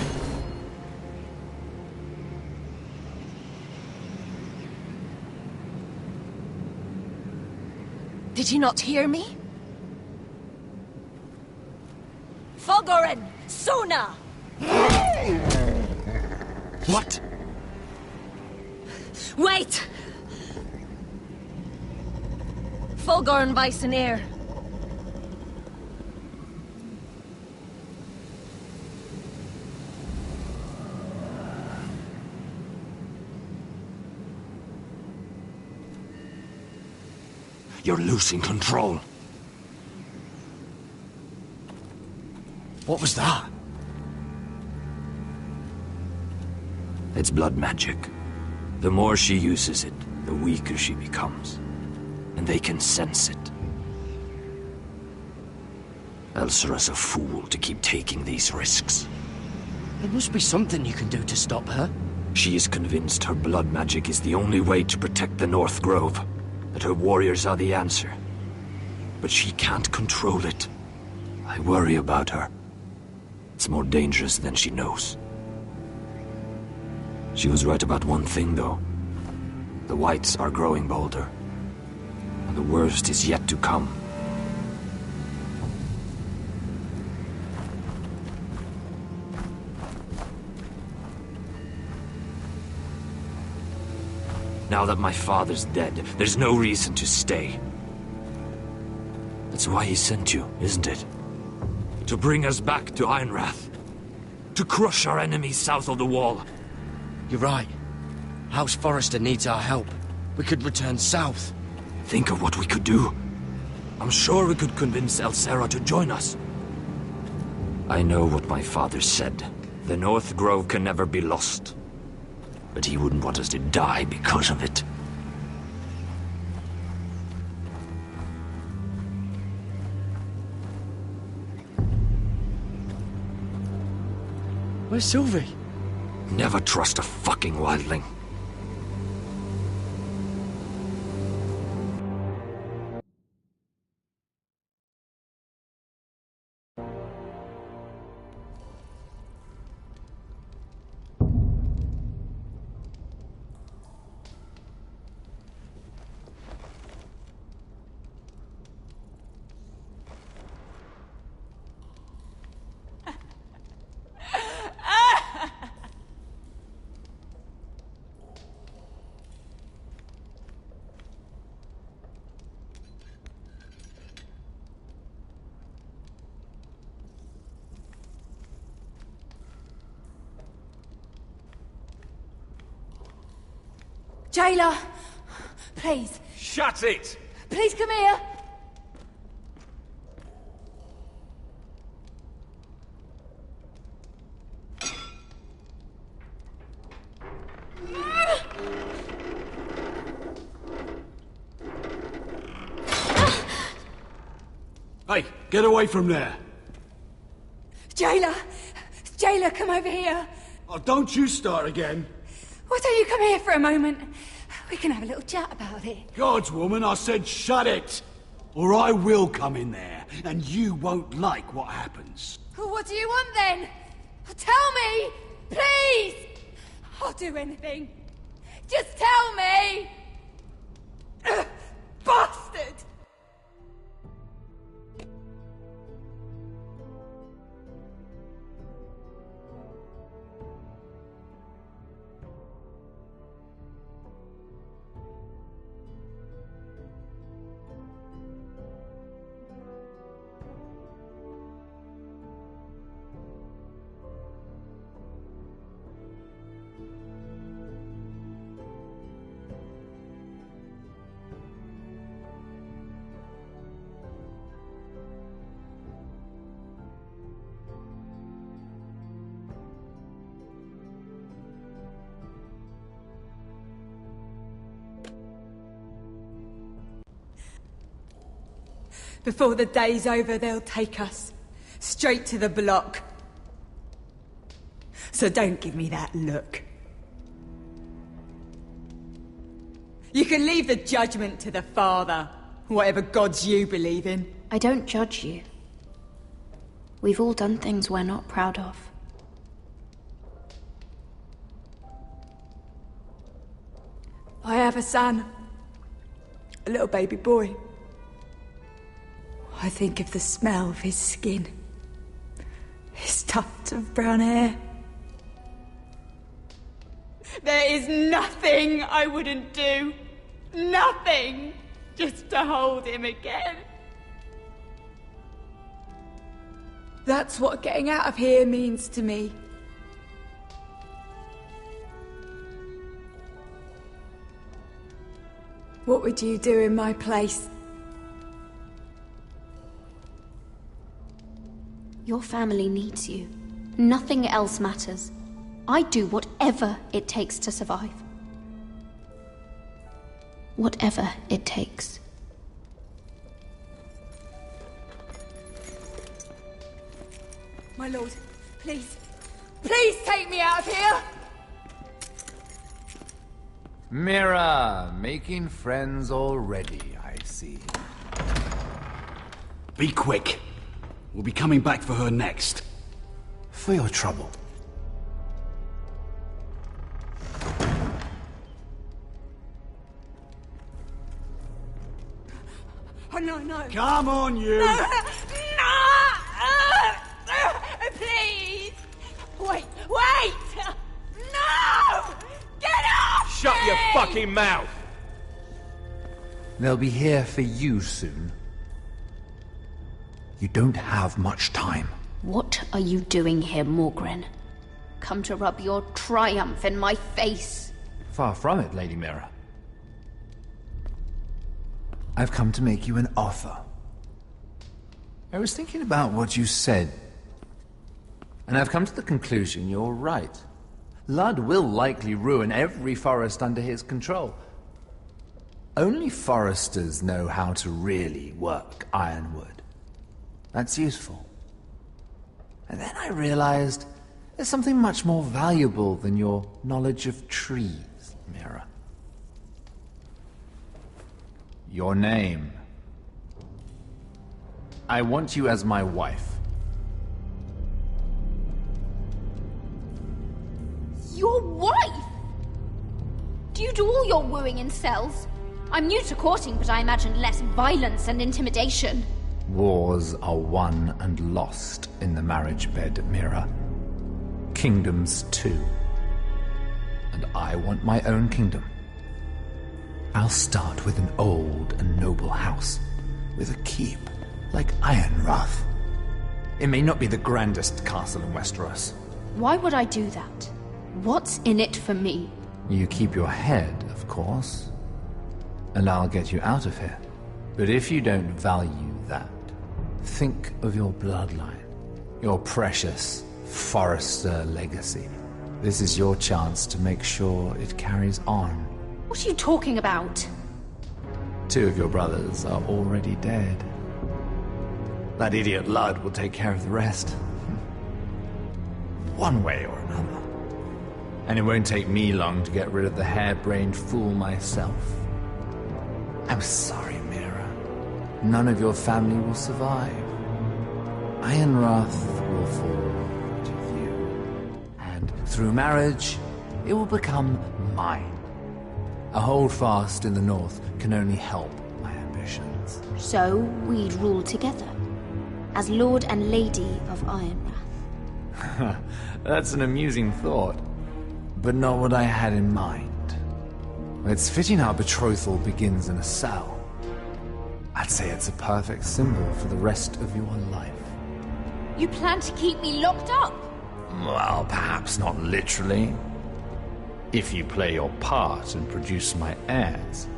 Did you not hear me? Fulgorin! Suna! What? Wait! Fulgor and Vysenir. You're losing control. What was that? It's blood magic. The more she uses it, the weaker she becomes. And they can sense it. Elsera's a fool to keep taking these risks. There must be something you can do to stop her. She is convinced her blood magic is the only way to protect the North Grove. That her warriors are the answer. But she can't control it. I worry about her. It's more dangerous than she knows. She was right about one thing, though. The whites are growing bolder. And the worst is yet to come. Now that my father's dead, there's no reason to stay. That's why he sent you, isn't it? To bring us back to Ironrath. To crush our enemies south of the Wall. You're right. House Forrester needs our help. We could return south. Think of what we could do. I'm sure we could convince Elsera to join us. I know what my father said. The North Grove can never be lost. But he wouldn't want us to die because of it. Where's Sylvie? Never trust a fucking wildling. Jailer! Please. Shut it! Please come here! Hey, get away from there! Jailer! Jailer, come over here! Oh, don't you start again! Why don't you come here for a moment? We can have a little chat about it. Gods, woman, I said shut it! Or I will come in there, and you won't like what happens. Well, what do you want then? Tell me! Please! I'll do anything. Just tell me! Bastard! Before the day's over, they'll take us. Straight to the block. So don't give me that look. You can leave the judgment to the Father, whatever gods you believe in. I don't judge you. We've all done things we're not proud of. I have a son. A little baby boy. I think of the smell of his skin. His tufts of brown hair. There is nothing I wouldn't do. Nothing! Just to hold him again. That's what getting out of here means to me. What would you do in my place? Your family needs you. Nothing else matters. I'd do whatever it takes to survive. Whatever it takes. My lord, please. Please take me out of here! Mira, making friends already, I see. Be quick. We'll be coming back for her next. For your trouble. Oh, no, no. Come on, you! No! Please! Wait! No! Get off! Shut your fucking mouth! They'll be here for you soon. You don't have much time. What are you doing here, Morgren? Come to rub your triumph in my face. Far from it, Lady Mira. I've come to make you an offer. I was thinking about what you said, and I've come to the conclusion you're right. Ludd will likely ruin every forest under his control. Only foresters know how to really work ironwood. That's useful. And then I realized there's something much more valuable than your knowledge of trees, Mira. Your name. I want you as my wife. Your wife? Do you do all your wooing in cells? I'm new to courting, but I imagine less violence and intimidation. Wars are won and lost in the marriage bed, Mira. Kingdoms too. And I want my own kingdom. I'll start with an old and noble house, with a keep, like Ironrath. It may not be the grandest castle in Westeros. Why would I do that? What's in it for me? You keep your head, of course, and I'll get you out of here. But if you don't value that, think of your bloodline, your precious Forrester legacy. This is your chance to make sure it carries on. What are you talking about? 2 of your brothers are already dead. That idiot Ludd will take care of the rest. One way or another. And it won't take me long to get rid of the harebrained fool myself. I'm sorry, Mira. None of your family will survive. Ironrath will fall to you. And through marriage, it will become mine. A holdfast in the north can only help my ambitions. So we'd rule together, as Lord and Lady of Ironrath. That's an amusing thought, but not what I had in mind. It's fitting our betrothal begins in a cell. I'd say it's a perfect symbol for the rest of your life. You plan to keep me locked up? Well, perhaps not literally. If you play your part and produce my heirs.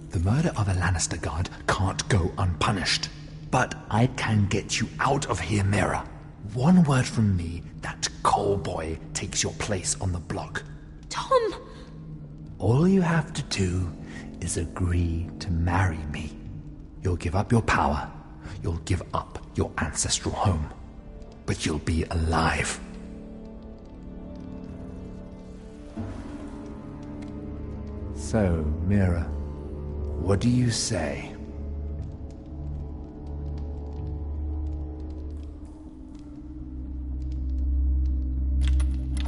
The murder of a Lannister guard can't go unpunished. But I can get you out of here, Mira. One word from me, that coal boy takes your place on the block. Tom! All you have to do is agree to marry me. You'll give up your power. You'll give up your ancestral home. But you'll be alive. So, Mira, what do you say?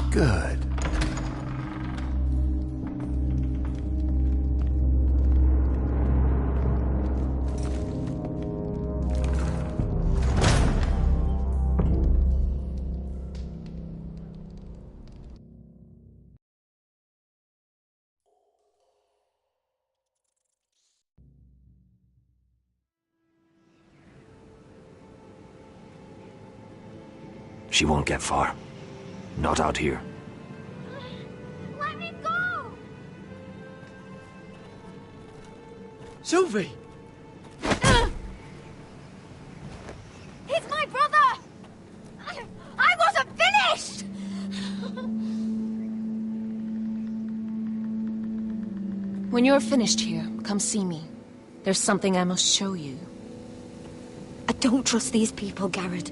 Good. She won't get far. Not out here. Let me go! Sylvie! He's my brother! I wasn't finished! When you're finished here, come see me. There's something I must show you. I don't trust these people, Garrett.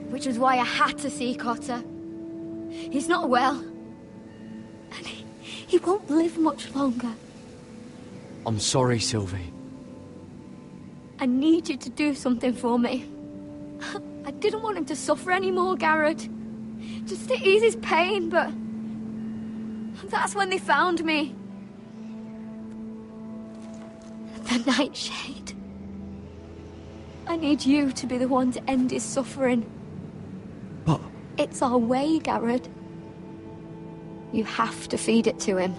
Which is why I had to see Cotter. He's not well. And he won't live much longer. I'm sorry, Sylvie. I need you to do something for me. I didn't want him to suffer anymore, Garrett. Just to ease his pain, but... that's when they found me. The Nightshade. I need you to be the one to end his suffering. But... it's our way, Garrett. You have to feed it to him.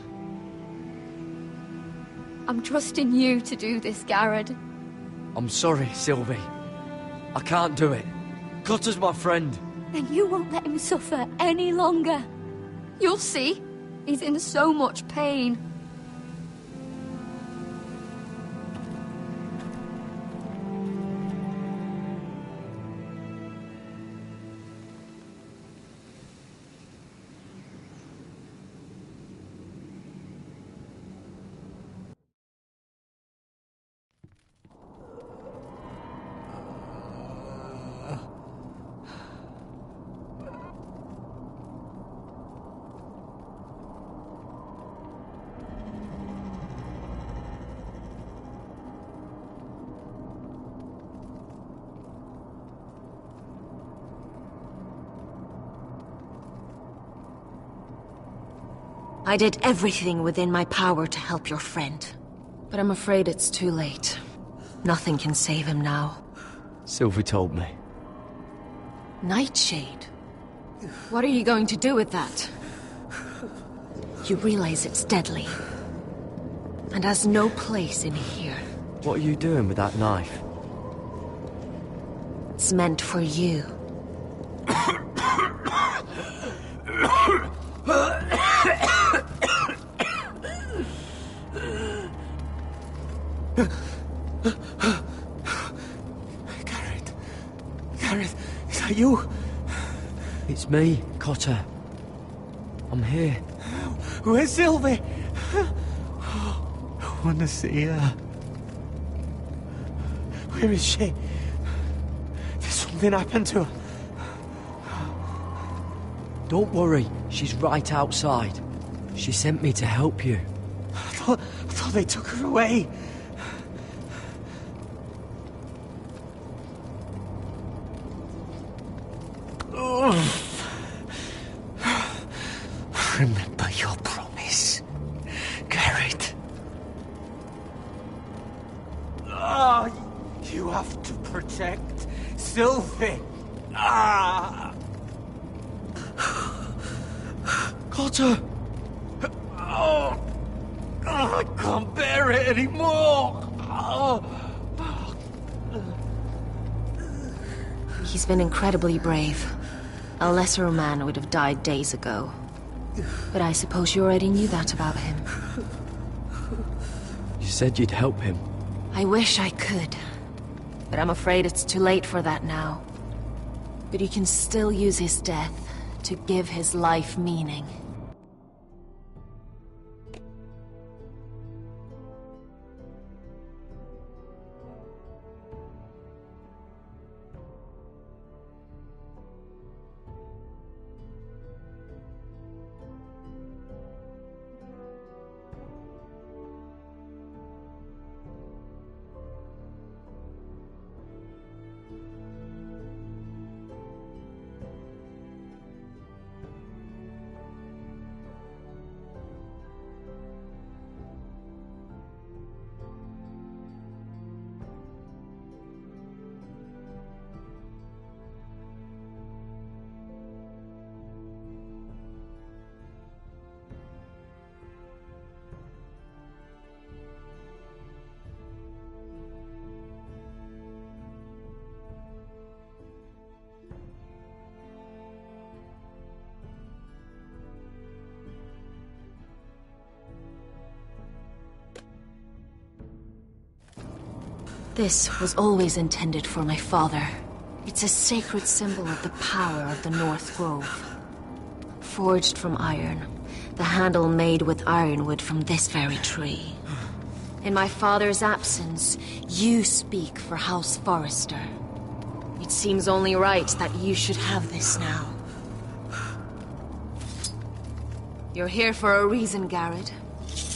I'm trusting you to do this, Garrett. I'm sorry, Sylvie. I can't do it. Cotter's my friend. Then you won't let him suffer any longer. You'll see. He's in so much pain. I did everything within my power to help your friend. But I'm afraid it's too late. Nothing can save him now. Sylvie told me. Nightshade? What are you going to do with that? You realize it's deadly. And has no place in here. What are you doing with that knife? It's meant for you. Garrett, is that you? It's me, Cotter. I'm here. Where's Sylvie? I want to see her. Where is she? Did something happen to her? Don't worry, she's right outside. She sent me to help you. I thought they took her away. Remember your promise, Garrett. You have to protect Sylvie. Cotter! I can't bear it anymore. He's been incredibly brave. A lesser man would have died days ago. But I suppose you already knew that about him. You said you'd help him. I wish I could. But I'm afraid it's too late for that now. But you can still use his death to give his life meaning. This was always intended for my father. It's a sacred symbol of the power of the North Grove. Forged from iron, the handle made with ironwood from this very tree. In my father's absence, you speak for House Forrester. It seems only right that you should have this now. You're here for a reason, Garrett.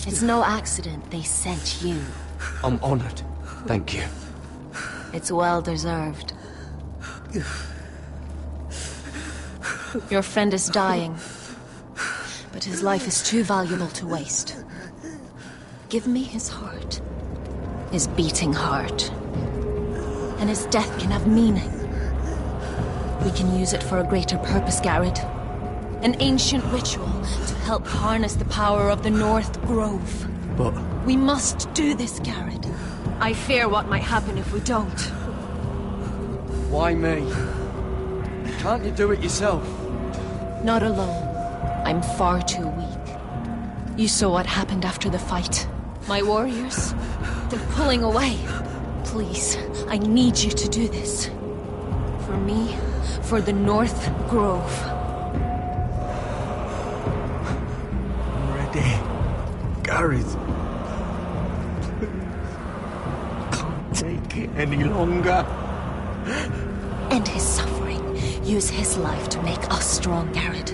It's no accident they sent you. I'm honored. Thank you. It's well deserved. Your friend is dying, but his life is too valuable to waste. Give me his heart. His beating heart. And his death can have meaning. We can use it for a greater purpose, Garrett. An ancient ritual to help harness the power of the North Grove. But... We must do this, Garrett. I fear what might happen if we don't. Why me? Can't you do it yourself? Not alone. I'm far too weak. You saw what happened after the fight. My warriors, they're pulling away. Please, I need you to do this. For me, for the North Grove. I'm ready. Garrett. Can't take it any longer. End his suffering. Use his life to make us strong, Garrett.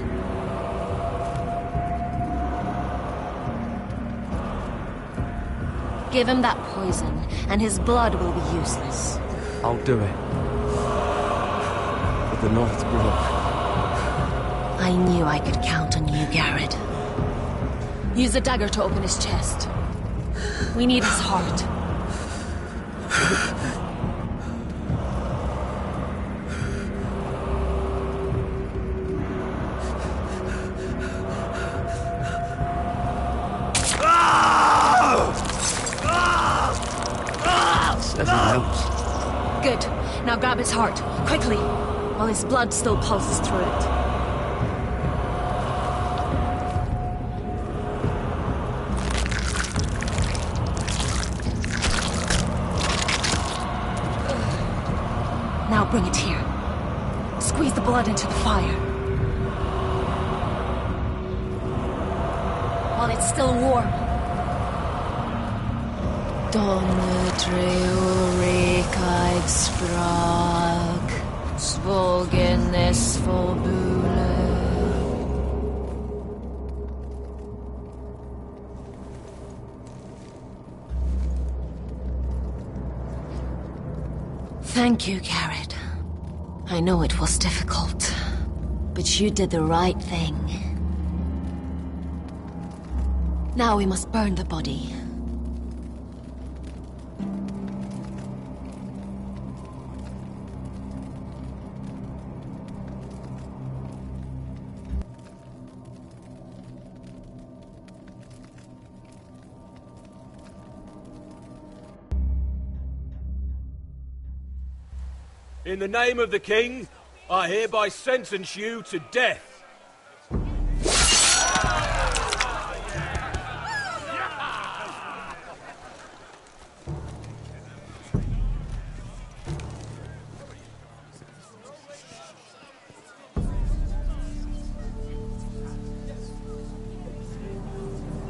Give him that poison, and his blood will be useless. I'll do it. For the North Grove. I knew I could count on you, Garrett. Use the dagger to open his chest. We need his heart. Good. Now grab his heart, quickly, while his blood still pulses through it. Now bring it here. Squeeze the blood into the fire. While it's still warm. Donne treurig sprag, svogenes forbule. Thank you, Garrett. I know it was difficult, but you did the right thing. Now we must burn the body. In the name of the king, I hereby sentence you to death.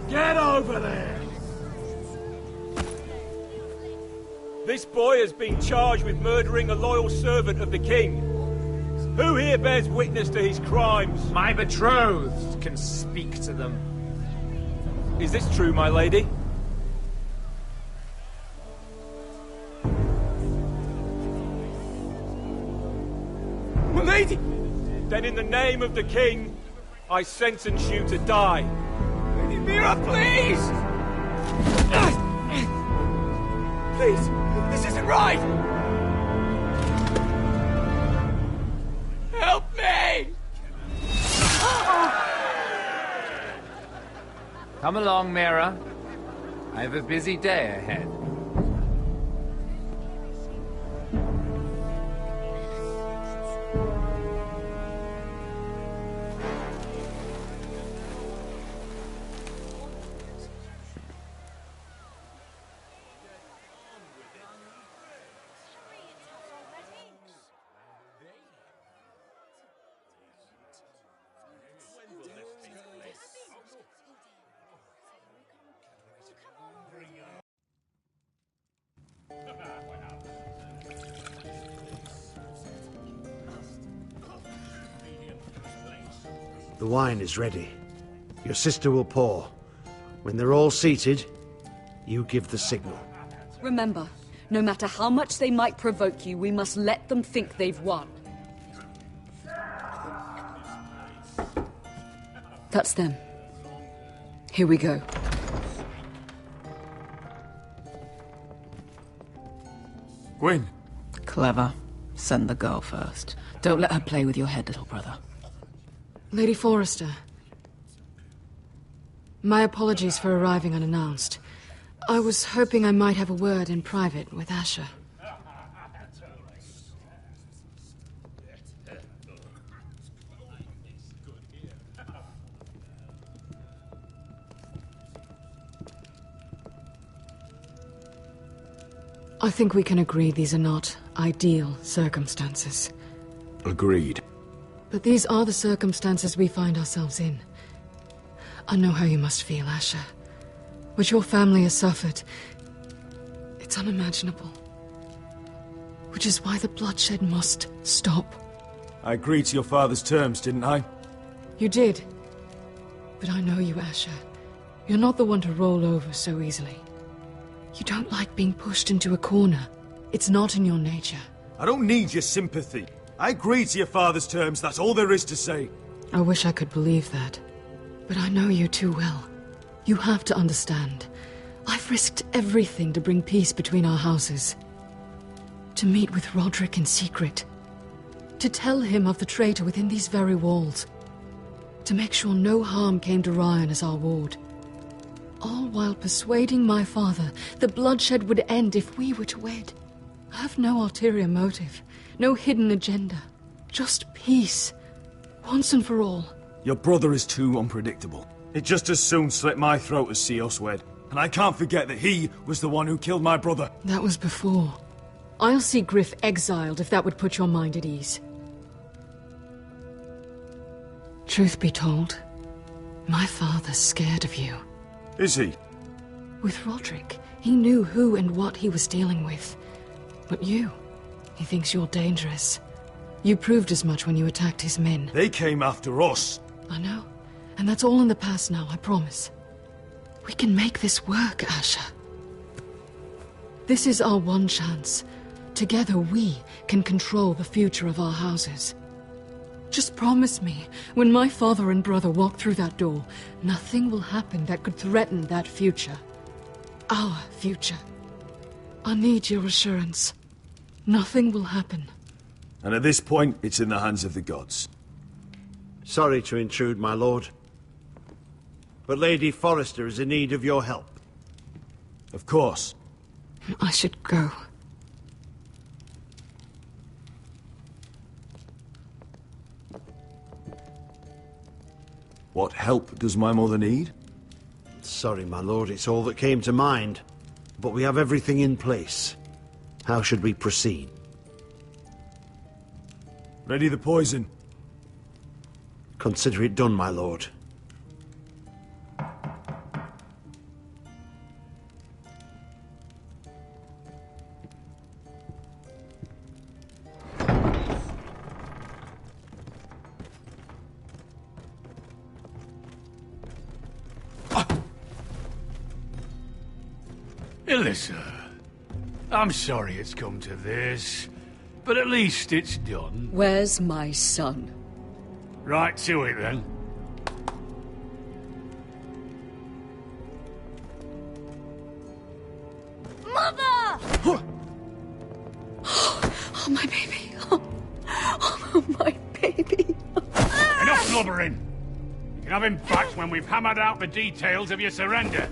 Get over there! This boy has been charged with murdering a loyal servant of the king. Who here bears witness to his crimes? My betrothed can speak to them. Is this true, my lady? My lady! Then in the name of the king, I sentence you to die. Lady Mira, please! Please! This isn't right! Help me! Come along, Mira. I have a busy day ahead. The wine is ready. Your sister will pour. When they're all seated, you give the signal. Remember, no matter how much they might provoke you, we must let them think they've won. That's them. Here we go. Gwyn. Clever. Send the girl first. Don't let her play with your head, little brother. Lady Forrester. My apologies for arriving unannounced. I was hoping I might have a word in private with Asher. I think we can agree these are not ideal circumstances. Agreed. But these are the circumstances we find ourselves in. I know how you must feel, Asher. What your family has suffered, it's unimaginable. Which is why the bloodshed must stop. I agreed to your father's terms, didn't I? You did. But I know you, Asher. You're not the one to roll over so easily. You don't like being pushed into a corner. It's not in your nature. I don't need your sympathy. I agreed to your father's terms, that's all there is to say. I wish I could believe that. But I know you too well. You have to understand. I've risked everything to bring peace between our houses. To meet with Roderick in secret. To tell him of the traitor within these very walls. To make sure no harm came to Ryan as our ward. All while persuading my father the bloodshed would end if we were to wed. I have no ulterior motive, no hidden agenda. Just peace, once and for all. Your brother is too unpredictable. He'd just as soon slit my throat as see us wed. And I can't forget that he was the one who killed my brother. That was before. I'll see Griff exiled if that would put your mind at ease. Truth be told, my father's scared of you. Is he? With Roderick, he knew who and what he was dealing with. But you, he thinks you're dangerous. You proved as much when you attacked his men. They came after us. I know. And that's all in the past now, I promise. We can make this work, Asher. This is our one chance. Together we can control the future of our houses. Just promise me, when my father and brother walk through that door, nothing will happen that could threaten that future. Our future. I need your assurance. Nothing will happen. And at this point, it's in the hands of the gods. Sorry to intrude, my lord. But Lady Forrester is in need of your help. Of course. I should go. What help does my mother need? Sorry, my lord, it's all that came to mind. But we have everything in place. How should we proceed? Ready the poison. Consider it done, my lord. Alyssa, I'm sorry it's come to this, but at least it's done. Where's my son? Right to it, then. Mother! Oh, my baby. Oh, my baby. Enough blubbering. You can have him back when we've hammered out the details of your surrender.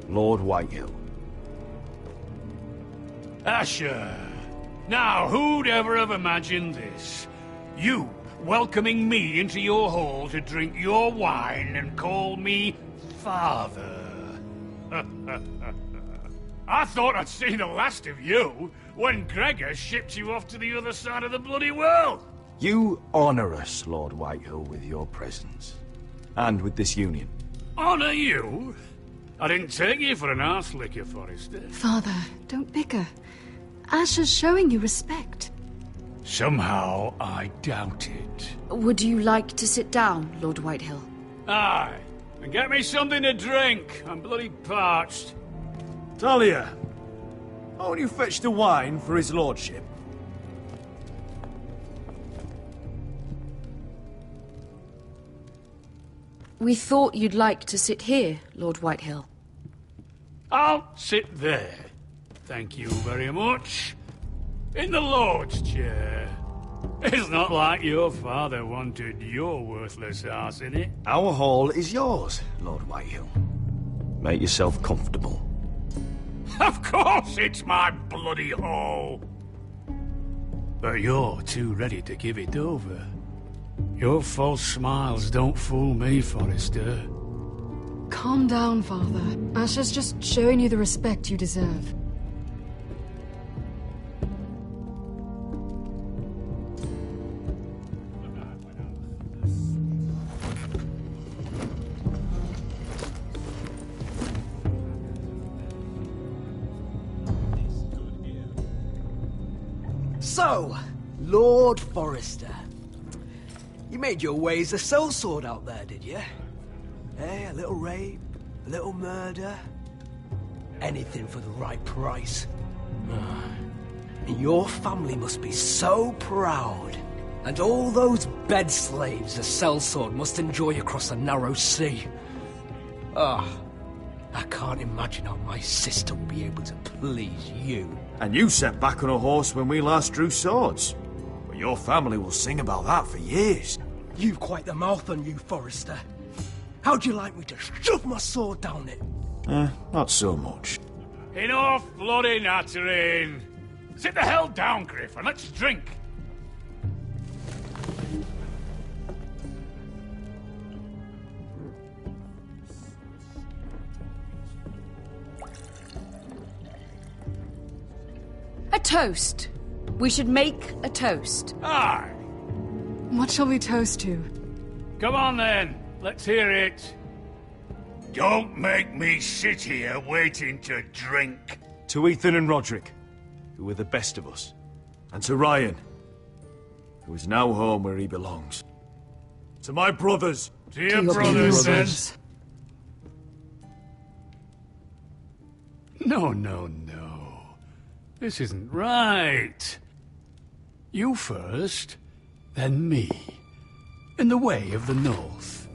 Lord Whitehill. Asher. Now, who'd ever have imagined this? You welcoming me into your hall to drink your wine and call me father. I thought I'd seen the last of you when Gregor shipped you off to the other side of the bloody world. You honor us, Lord Whitehill, with your presence. And with this union. Honor you? I didn't take you for an arse licker, Forrester. Father, don't bicker. Asher's showing you respect. Somehow I doubt it. Would you like to sit down, Lord Whitehill? Aye, and get me something to drink. I'm bloody parched. Talia, won't you fetch the wine for his lordship? We thought you'd like to sit here, Lord Whitehill. I'll sit there. Thank you very much. In the Lord's chair. It's not like your father wanted your worthless ass in it. Our hall is yours, Lord Whitehill. Make yourself comfortable. Of course it's my bloody hall. But you're too ready to give it over. Your false smiles don't fool me, Forrester. Calm down, Father. Asher's just showing you the respect you deserve. So, Lord Forrester. You made your way as a sellsword out there, did you? Eh, a little rape, a little murder. Anything for the right price. Your family must be so proud. And all those bed slaves a sellsword must enjoy across the narrow sea. I can't imagine how my sister will be able to please you. And you sat back on a horse when we last drew swords. But your family will sing about that for years. You've quite the mouth on you, Forrester. How'd you like me to shove my sword down it? Not so much. Enough bloody nattering. Sit the hell down, Griff, and let's drink. A toast. We should make a toast. Aye. What shall we toast to? Come on then, let's hear it. Don't make me sit here waiting to drink. To Ethan and Roderick, who were the best of us. And to Ryan, who is now home where he belongs. To my brothers. To your brothers, then. No. This isn't right. You first, then me. In the way of the North.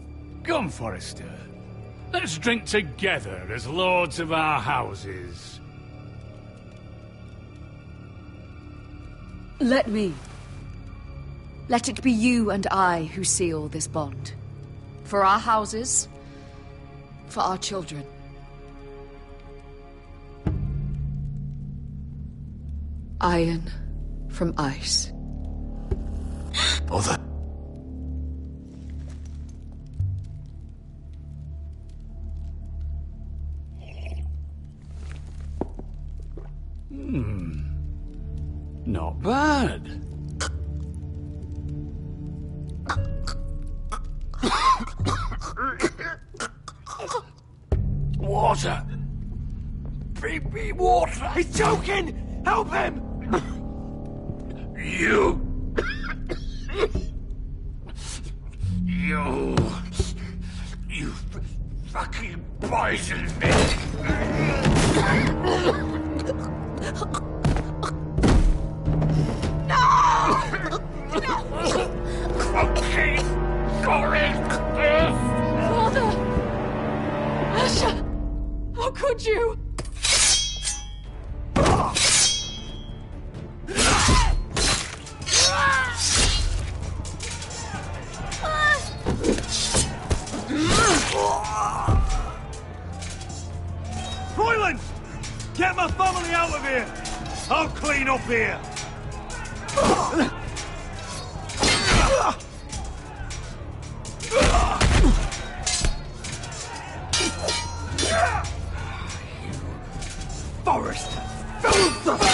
Come, Forrester. Let's drink together as lords of our houses. Let me. Let it be you and I who seal this bond. For our houses, for our children. Iron from ice. Mother. Not bad. Water. Baby water. He's choking! Help him! You fucking poisoned me. Okay, Father! Asher! How could you? Royland! Get my family out of here! I'll clean up here! Forrester! Filth!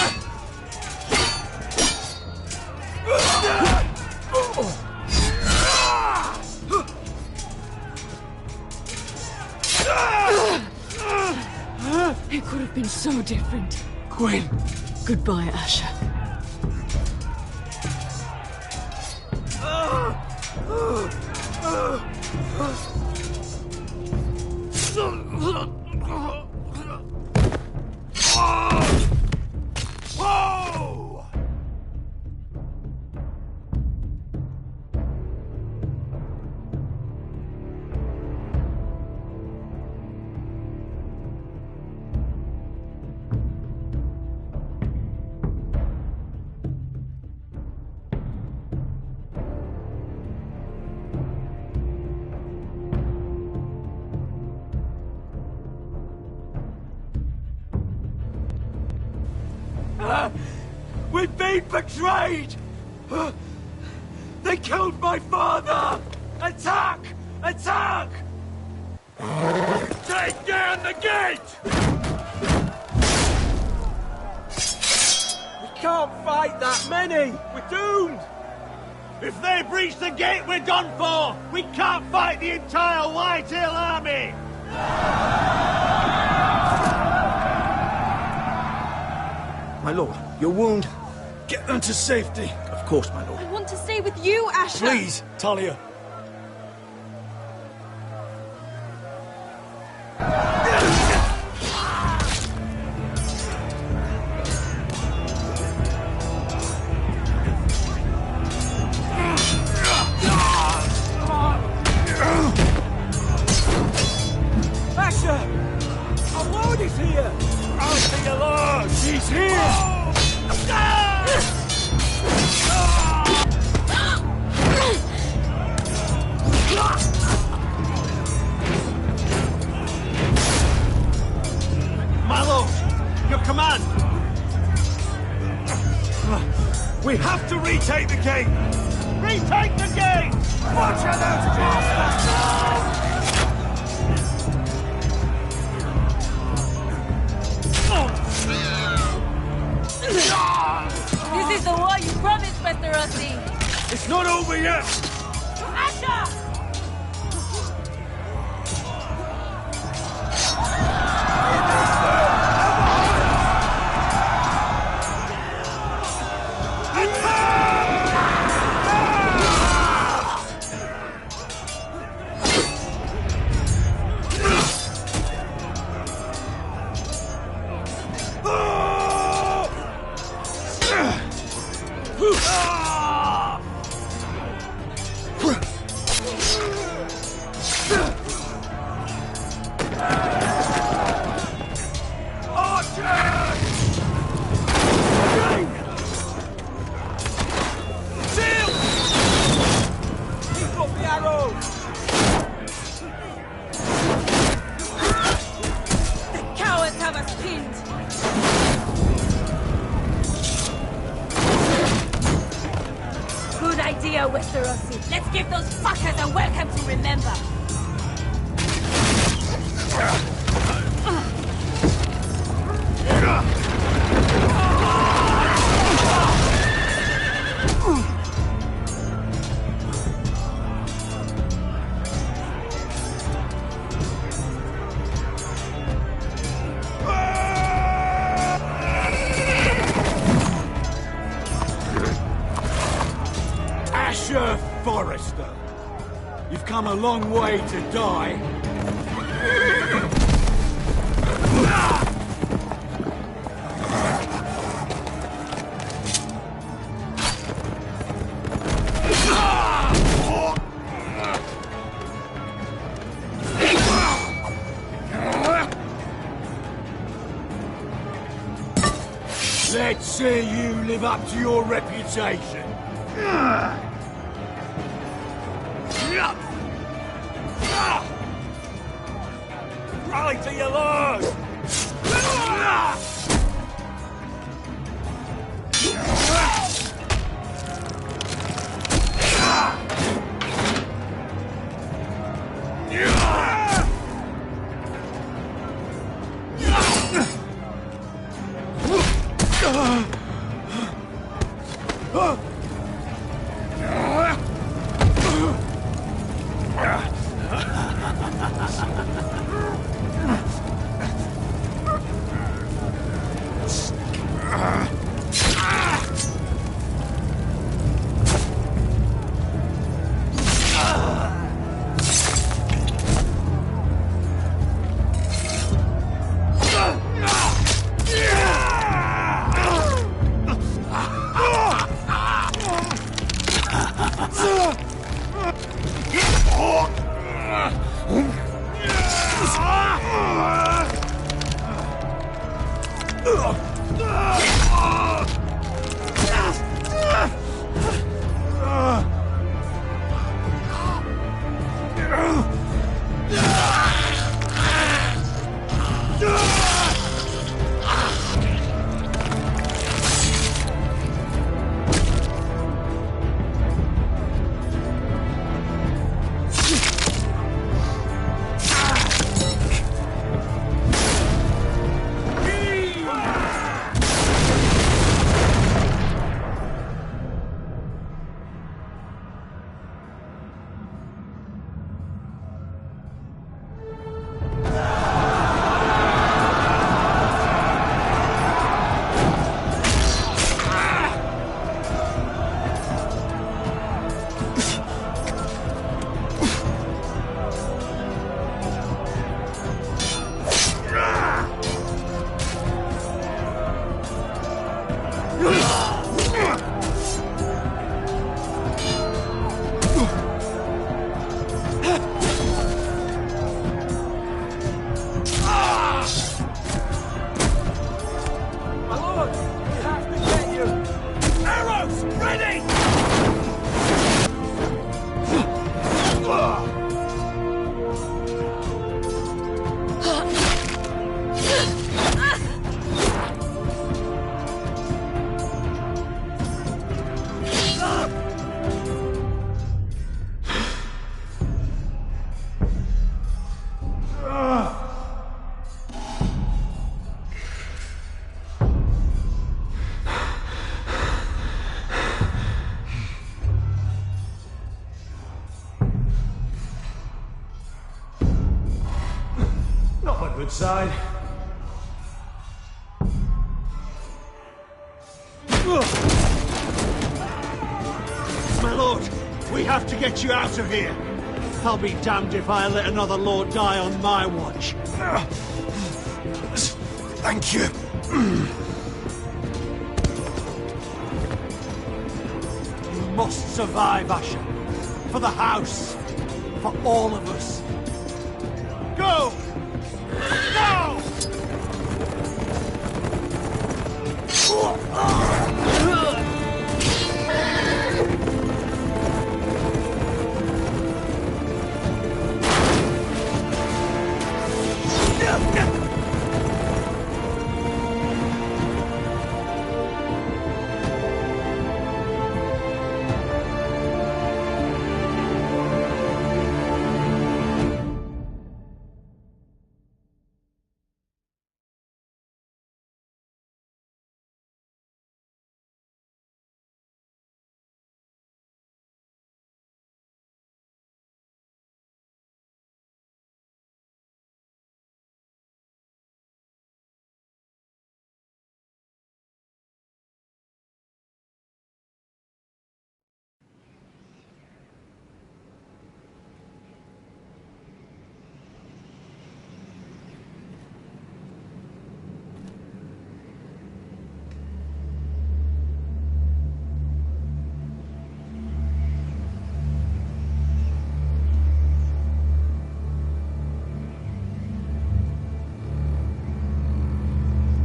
It could have been so different. Gwyn! Goodbye, Asher. Whoa! We've been betrayed! They killed my father! Attack! Attack! Take down the gate! We can't fight that many! We're doomed! If they breach the gate, we're done for! We can't fight the entire Whitehill army! My lord, your wound. Get them to safety. Of course, my lord. I want to stay with you, Asher! Please, Talia. Asher! Our lord is here! I'll see your lord! He's here! My lord, your command! We have to retake the gate! Retake the gate! Watch out, those bastards! This is the war you promised, Mr. Rossi! It's not over yet! Asher! Let's give those fuckers a welcome to remember. Asher Forrester, you've come a long way to die. Let's see you live up to your reputation. Rally to your lord! Good side. My lord, we have to get you out of here. I'll be damned if I let another lord die on my watch. Thank you. You must survive, Asher. For the house. For all of us. Go! Now!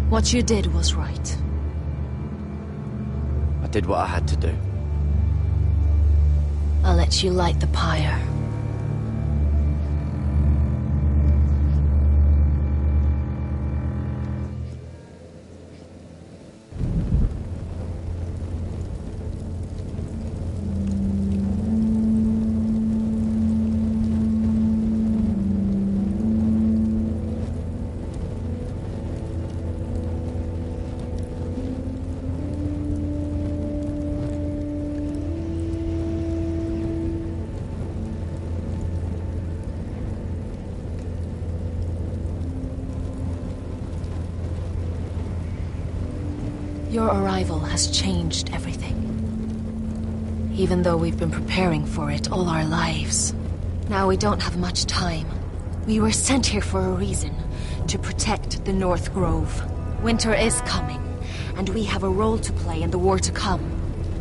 What you did was right. I did what I had to do. I'll let you light the pyre. Your arrival has changed everything. Even though we've been preparing for it all our lives. Now we don't have much time. We were sent here for a reason. To protect the North Grove. Winter is coming, and we have a role to play in the war to come.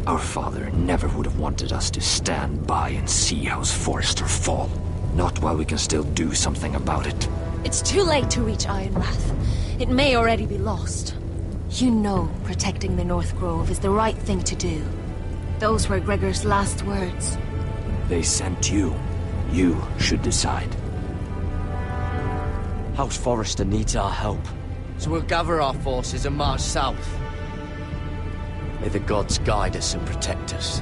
Our father never would have wanted us to stand by and see House Forrester fall. Not while we can still do something about it. It's too late to reach Ironwrath. It may already be lost. You know protecting the North Grove is the right thing to do. Those were Gregor's last words. They sent you. You should decide. House Forrester needs our help, so we'll gather our forces and march south. May the gods guide us and protect us.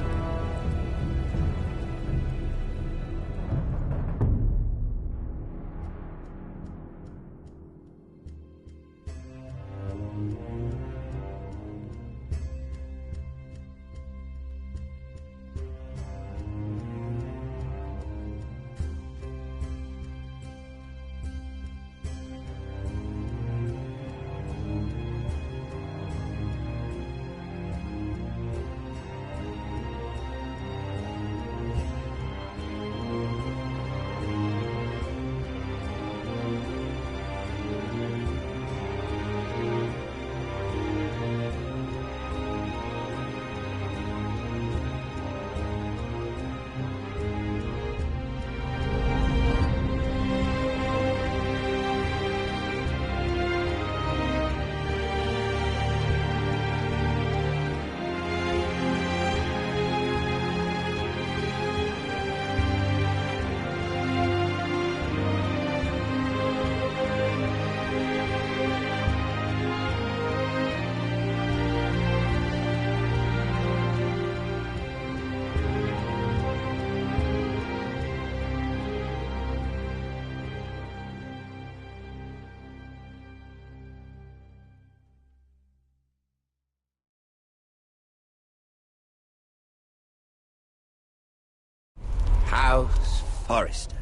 House Forrester.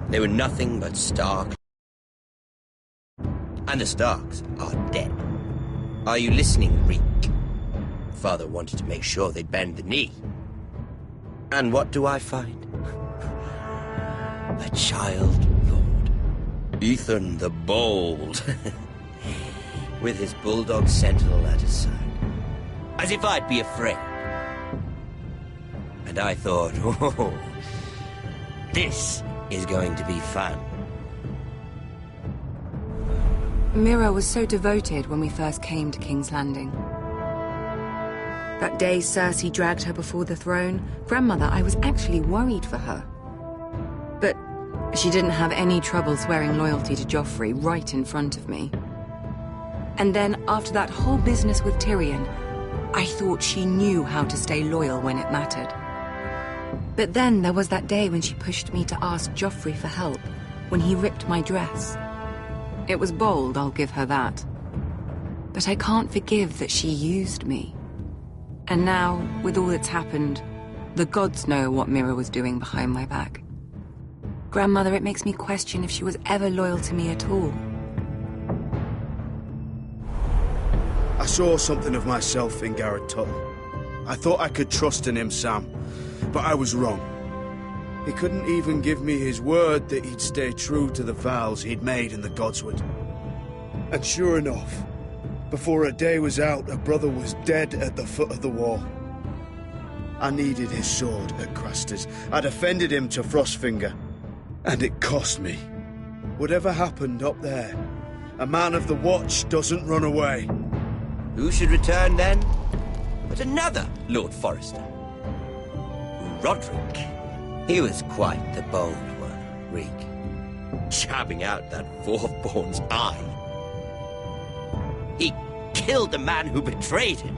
They were nothing but Stark. And the Starks are dead. Are you listening, Reek? Father wanted to make sure they'd bend the knee. And what do I find? A child lord. Ethan the Bold. With his bulldog sentinel at his side. As if I'd be afraid. And I thought, oh, this is going to be fun. Mira was so devoted when we first came to King's Landing. That day Cersei dragged her before the throne, Grandmother, I was actually worried for her. But she didn't have any trouble swearing loyalty to Joffrey right in front of me. And then, after that whole business with Tyrion, I thought she knew how to stay loyal when it mattered. But then there was that day when she pushed me to ask Joffrey for help, when he ripped my dress. It was bold, I'll give her that. But I can't forgive that she used me. And now, with all that's happened, the gods know what Mira was doing behind my back. Grandmother, it makes me question if she was ever loyal to me at all. I saw something of myself in Garrett Tuttle. I thought I could trust in him, Sam, but I was wrong. He couldn't even give me his word that he'd stay true to the vows he'd made in the Godswood. And sure enough, before a day was out, a brother was dead at the foot of the wall. I needed his sword at Craster's. I defended him to Frostfinger, and it cost me. Whatever happened up there, a man of the Watch doesn't run away. Who should return then? But another Lord Forrester. Roderick. He was quite the bold one, Reek. Jabbing out that fourth-born's eye. He killed the man who betrayed him.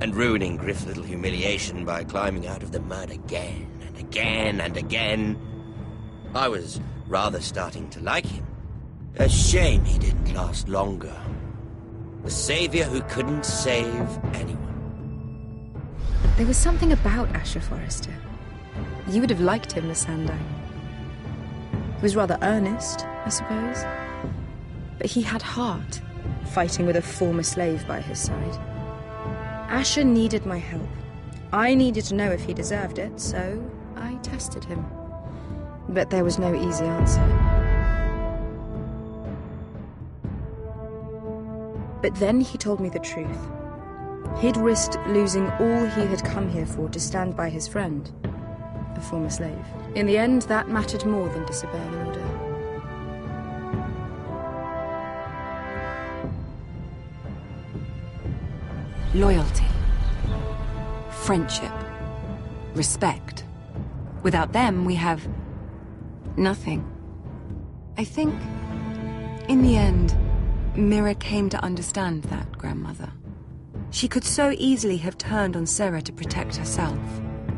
And ruining Griff's little humiliation by climbing out of the mud again and again and again. I was rather starting to like him. A shame he didn't last longer. The savior who couldn't save anyone. There was something about Asher Forrester. You would have liked him, Missandei. He was rather earnest, I suppose. But he had heart, fighting with a former slave by his side. Asher needed my help. I needed to know if he deserved it, so I tested him. But there was no easy answer. But then he told me the truth. He'd risked losing all he had come here for to stand by his friend. the former slave. In the end, that mattered more than disobeying an order. Loyalty. Friendship. Respect. Without them, we have nothing. I think, in the end, Mira came to understand that, Grandmother. She could so easily have turned on Sarah to protect herself,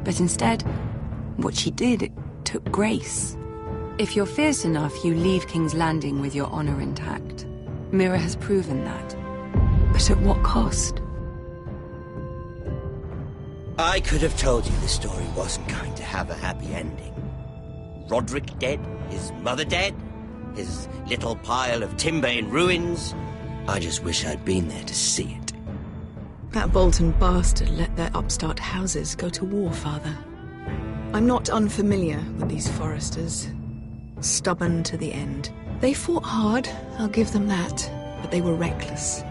but instead, what she did, it took grace. If you're fierce enough, you leave King's Landing with your honor intact. Mira has proven that. But at what cost? I could have told you the story wasn't going to have a happy ending. Roderick dead, his mother dead, his little pile of timber in ruins. I just wish I'd been there to see it. That Bolton bastard let their upstart houses go to war, Father. I'm not unfamiliar with these Forresters. Stubborn to the end. They fought hard, I'll give them that, but they were reckless.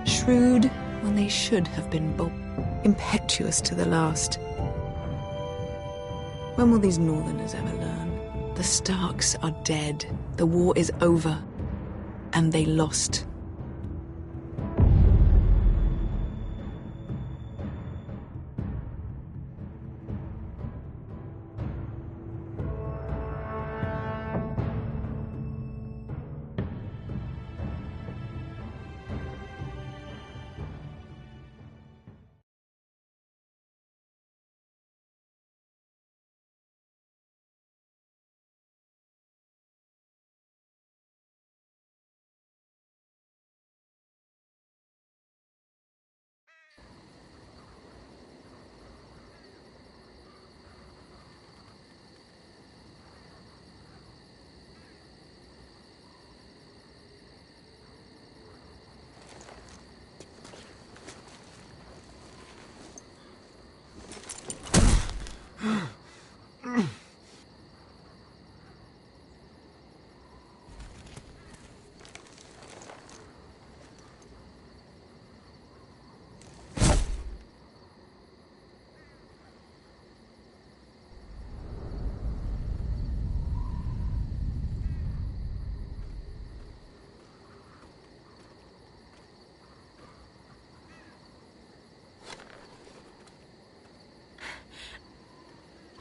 Shrewd when they should have been bold. Impetuous to the last. When will these Northerners ever learn? The Starks are dead. The war is over. And they lost.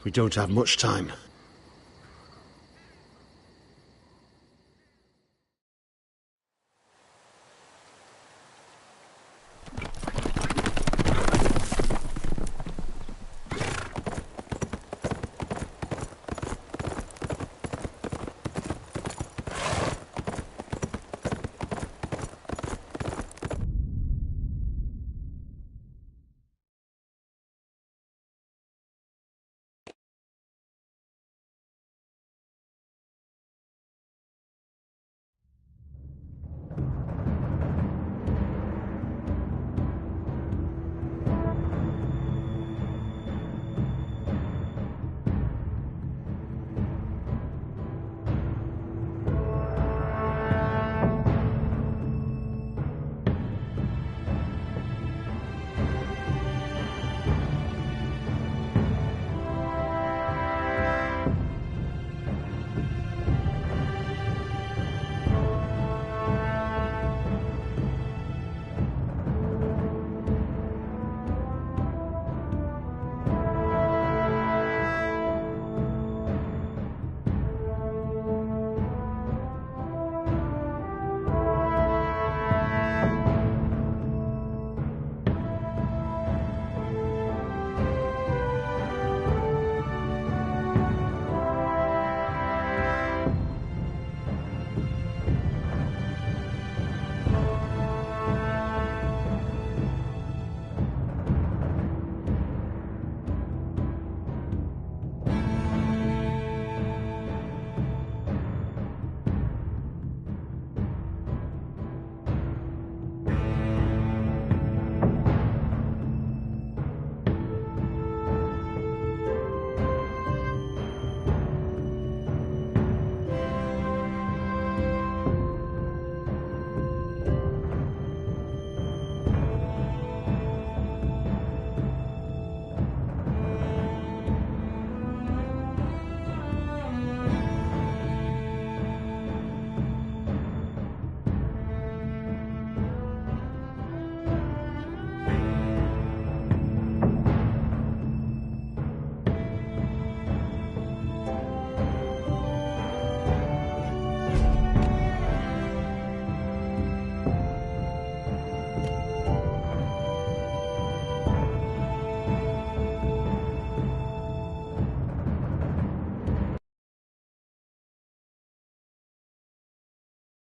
We don't have much time.